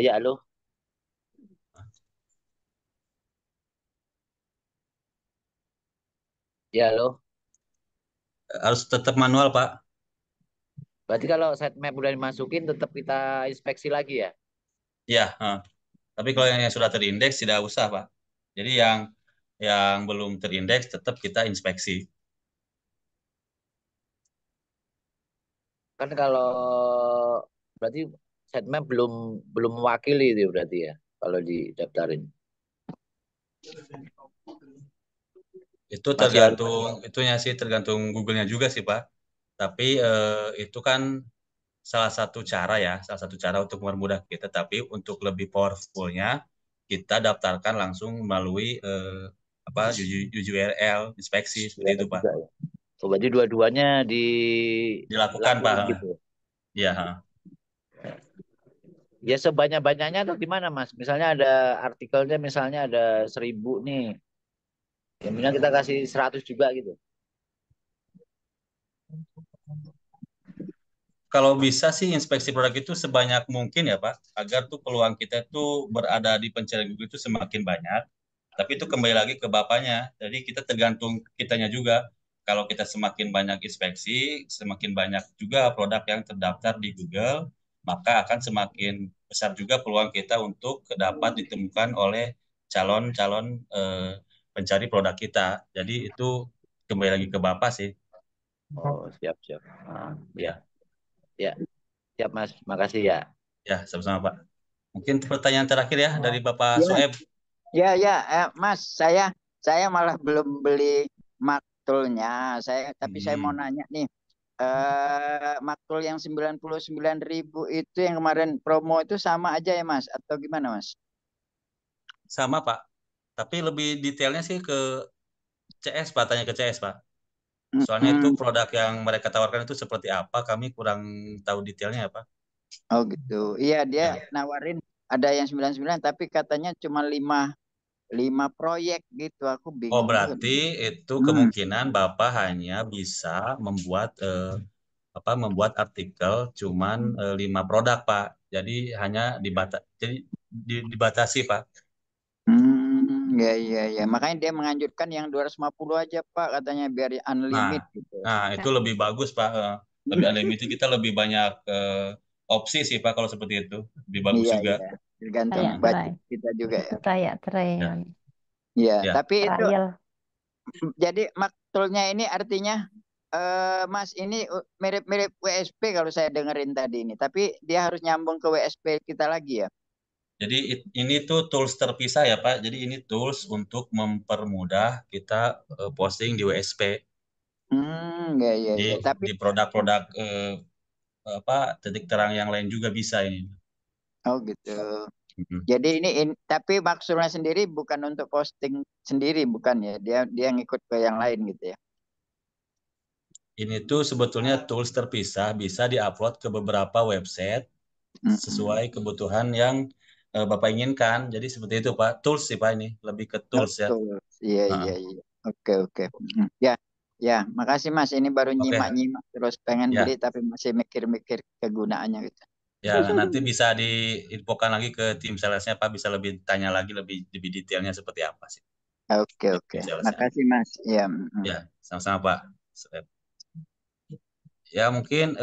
Ya halo. Ya halo. Harus tetap manual, Pak. Berarti kalau sitemap udah dimasukin, tetap kita inspeksi lagi ya? Ya, tapi kalau yang sudah terindeks tidak usah, Pak. Jadi yang belum terindeks tetap kita inspeksi. Kan kalau berarti sitemap belum belum mewakili itu berarti ya kalau didaftarin. Itu Masih harus itunya sih tergantung Google-nya juga sih, Pak. Tapi itu kan salah satu cara ya, salah satu cara untuk mempermudah kita. Tapi untuk lebih powerfulnya, kita daftarkan langsung melalui URL inspeksi seperti itu Pak. Juga ya. Oh, berarti dua-duanya Dilakukan Pak. gitu. Iya. Ya sebanyak-banyaknya atau gimana Mas? Misalnya ada artikelnya, misalnya ada 1000 nih. Ya minimal kita kasih 100 juga gitu. Kalau bisa sih inspeksi produk itu sebanyak mungkin ya Pak, agar tuh peluang kita itu berada di pencarian Google itu semakin banyak. Tapi itu kembali lagi ke Bapaknya. Jadi kita tergantung kitanya juga. Kalau kita semakin banyak inspeksi, semakin banyak juga produk yang terdaftar di Google, maka akan semakin besar juga peluang kita untuk dapat ditemukan oleh calon-calon pencari produk kita. Jadi itu kembali lagi ke Bapak sih. Oh, siap. Ya. Ya, siap Mas. Makasih ya. Ya, sama-sama Pak. Mungkin pertanyaan terakhir ya dari Bapak Soeb. Ya, Mas, saya malah belum beli maktulnya. Tapi saya mau nanya nih, maktul yang 99.000 itu yang kemarin promo itu sama aja ya Mas? Atau gimana Mas? Sama Pak, tapi lebih detailnya sih ke CS Pak, tanya ke CS Pak. Soalnya itu produk yang mereka tawarkan itu seperti apa, kami kurang tahu detailnya ya Pak. Oh gitu. Iya, dia nawarin ada yang 99 tapi katanya cuma 5 proyek gitu. Aku bingung. Oh, berarti itu kemungkinan Bapak hanya bisa membuat membuat artikel cuman 5 produk Pak. Jadi hanya dibatasi Pak. Ya. Makanya dia menganjurkan yang 250 aja Pak, katanya biar unlimited gitu. Nah, itu lebih bagus Pak. Lebih unlimited, kita lebih banyak opsi sih Pak kalau seperti itu. Lebih bagus juga. Iya. Tergantung budget kita juga ya. Iya, tapi itu jadi maktulnya ini artinya Mas, ini mirip-mirip WSP kalau saya dengerin tadi ini, tapi dia harus nyambung ke WSP kita lagi ya. Jadi ini tuh tools terpisah ya Pak. Jadi ini tools untuk mempermudah kita posting di WSP. Iya. Tapi di produk-produk titik terang yang lain juga bisa ini. Oh gitu. Jadi tapi maksudnya sendiri bukan untuk posting sendiri, bukan ya? Dia ngikut ke yang lain gitu ya. Ini tuh sebetulnya tools terpisah, bisa diupload ke beberapa website sesuai kebutuhan yang Bapak inginkan. Jadi seperti itu Pak. Tools sih Pak, ini lebih ke tools ya. Iya. Oke. Ya, makasih Mas. Ini baru nyimak-nyimak terus pengen beli tapi masih mikir-mikir kegunaannya gitu. Ya, nanti bisa diinfokan lagi ke tim salesnya Pak, bisa lebih tanya lagi lebih detailnya seperti apa sih. Oke. Makasih Mas. Ya, sama-sama Pak. Ya, mungkin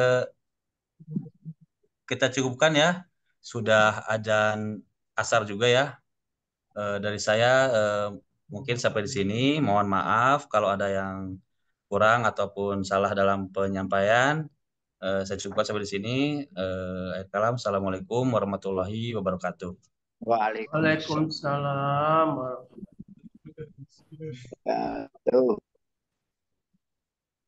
kita cukupkan ya. Sudah adzan asar juga ya. Dari saya mungkin sampai di sini. Mohon maaf kalau ada yang kurang ataupun salah dalam penyampaian. Saya cukupkan sampai di sini. Assalamualaikum warahmatullahi wabarakatuh. Waalaikumsalam warahmatullahi wabarakatuh.